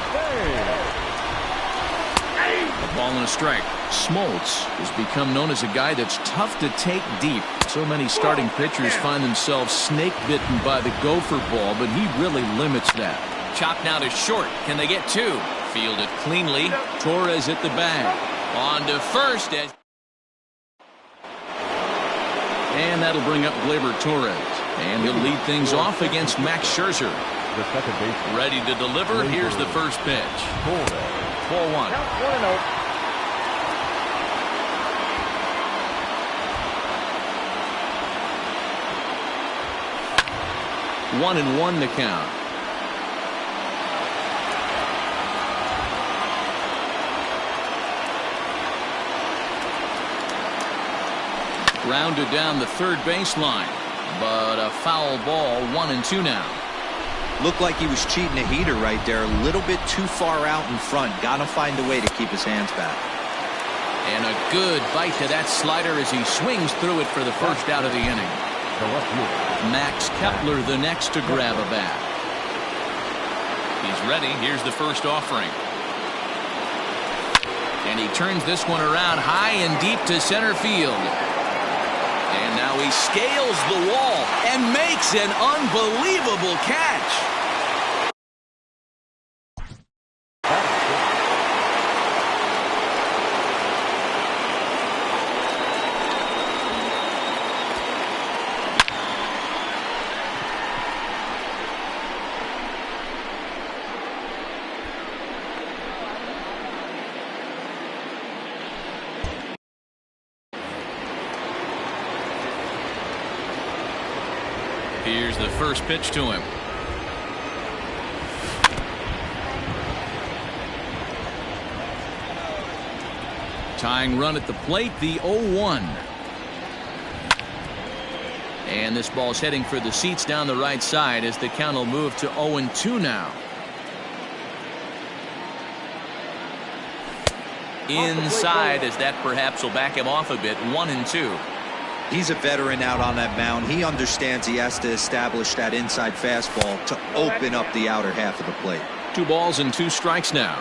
Ball and a strike. Smoltz has become known as a guy that's tough to take deep. So many starting pitchers find themselves snake bitten by the gopher ball, but he really limits that. Chopped now to short. Can they get two? Fielded cleanly. Torres at the bag. On to first. And that'll bring up Gleyber Torres. And he'll lead things off against Max Scherzer. The second baseman. Ready to deliver. Here's the first pitch. 4-1. 1-1 to count. Rounded down the third baseline, but a foul ball. 1-2 now. Looked like he was cheating a heater right there. A little bit too far out in front. Gotta find a way to keep his hands back. And a good bite to that slider as he swings through it for the first out of the inning. Max Kepler the next to grab a bat. He's ready. Here's the first offering. And he turns this one around high and deep to center field. And now he scales the wall and makes an unbelievable catch. Here's the first pitch to him. Tying run at the plate, the 0-1. And this ball's heading for the seats down the right side as the count will move to 0-2 now. Inside as that perhaps will back him off a bit. 1-2. He's a veteran out on that mound. He understands he has to establish that inside fastball to open up the outer half of the plate. 2 balls and 2 strikes now.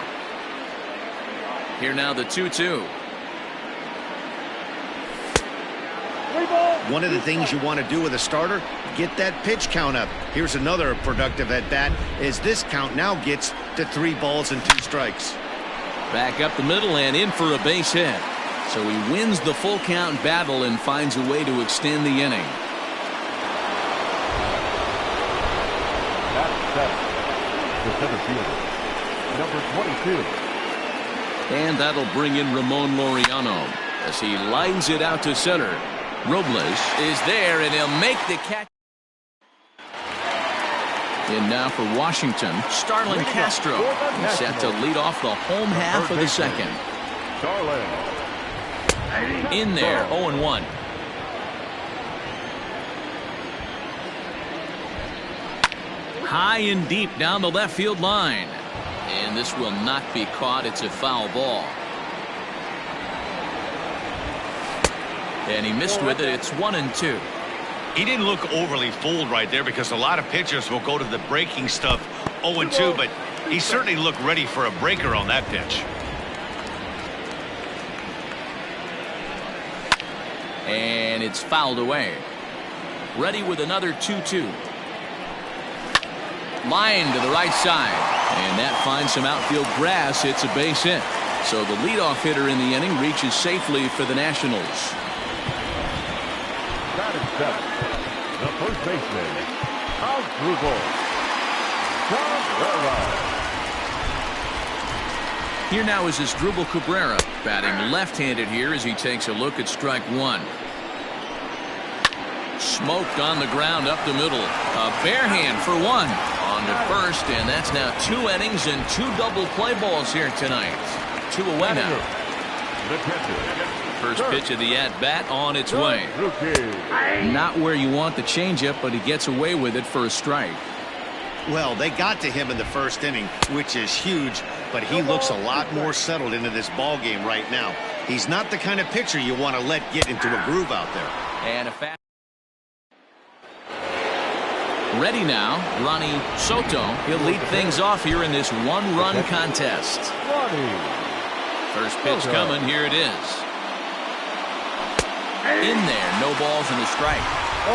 Here now the 2-2. One of the things you want to do with a starter, get that pitch count up. Here's another productive at bat as this count now gets to 3 balls and 2 strikes. Back up the middle and in for a base hit. So he wins the full count battle and finds a way to extend the inning. The center fielder, number 22. And that'll bring in Ramon Laureano as he lines it out to center. Robles is there and he'll make the catch. And now for Washington, Starlin Castro. He's set to lead off the home half of the second. In there, 0-1. High and deep down the left field line. And this will not be caught. It's a foul ball. And he missed with it. It's 1-2. He didn't look overly fooled right there because a lot of pitchers will go to the breaking stuff 0-2, but he certainly looked ready for a breaker on that pitch. And it's fouled away. Ready with another 2-2. Line to the right side. And that finds some outfield grass. It's a base hit. So the leadoff hitter in the inning reaches safely for the Nationals. That is 7. The first baseman, Here now is Asdrubal Cabrera, batting left-handed here as he takes a look at strike 1. Smoked on the ground up the middle. A bare hand for 1. On to first, and that's now 2 innings and 2 double play balls here tonight. 2 away now. First pitch of the at-bat on its way. Not where you want the changeup, but he gets away with it for a strike. Well, they got to him in the first inning, which is huge, but he looks a lot more settled into this ball game right now. He's not the kind of pitcher you want to let get into a groove out there. And a fast. Ready now, Ronny Soto. He'll lead things off here in this 1-run contest. First pitch coming. Here it is. In there. No balls and a strike. 0-1.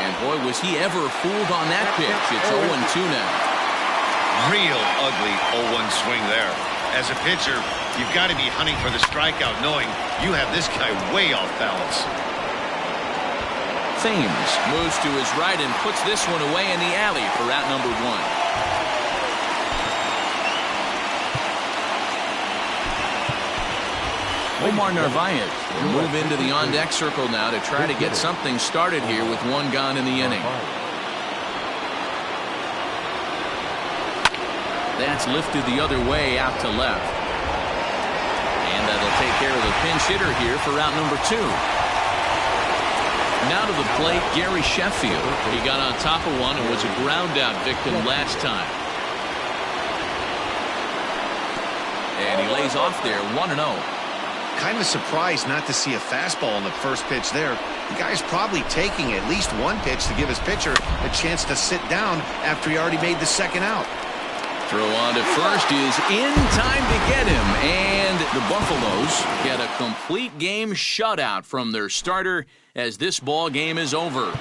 And boy, was he ever fooled on that pitch. It's 0-2 now. Real ugly 0-1 swing there. As a pitcher, you've got to be hunting for the strikeout, knowing you have this guy way off balance. Thames moves to his right and puts this one away in the alley for out number 1. Omar Narvaez will move into the on-deck circle now to try to get something started here with 1 gone in the inning. That's lifted the other way out to left. And that'll take care of the pinch hitter here for out number 2. Now to the plate, Gary Sheffield. He got on top of one and was a ground-out victim last time. And he lays off there, 1-0. Kind of surprised not to see a fastball on the first pitch there. The guy's probably taking at least one pitch to give his pitcher a chance to sit down after he already made the second out. Throw on to first is in time to get him. And the Buffaloes get a complete game shutout from their starter as this ball game is over.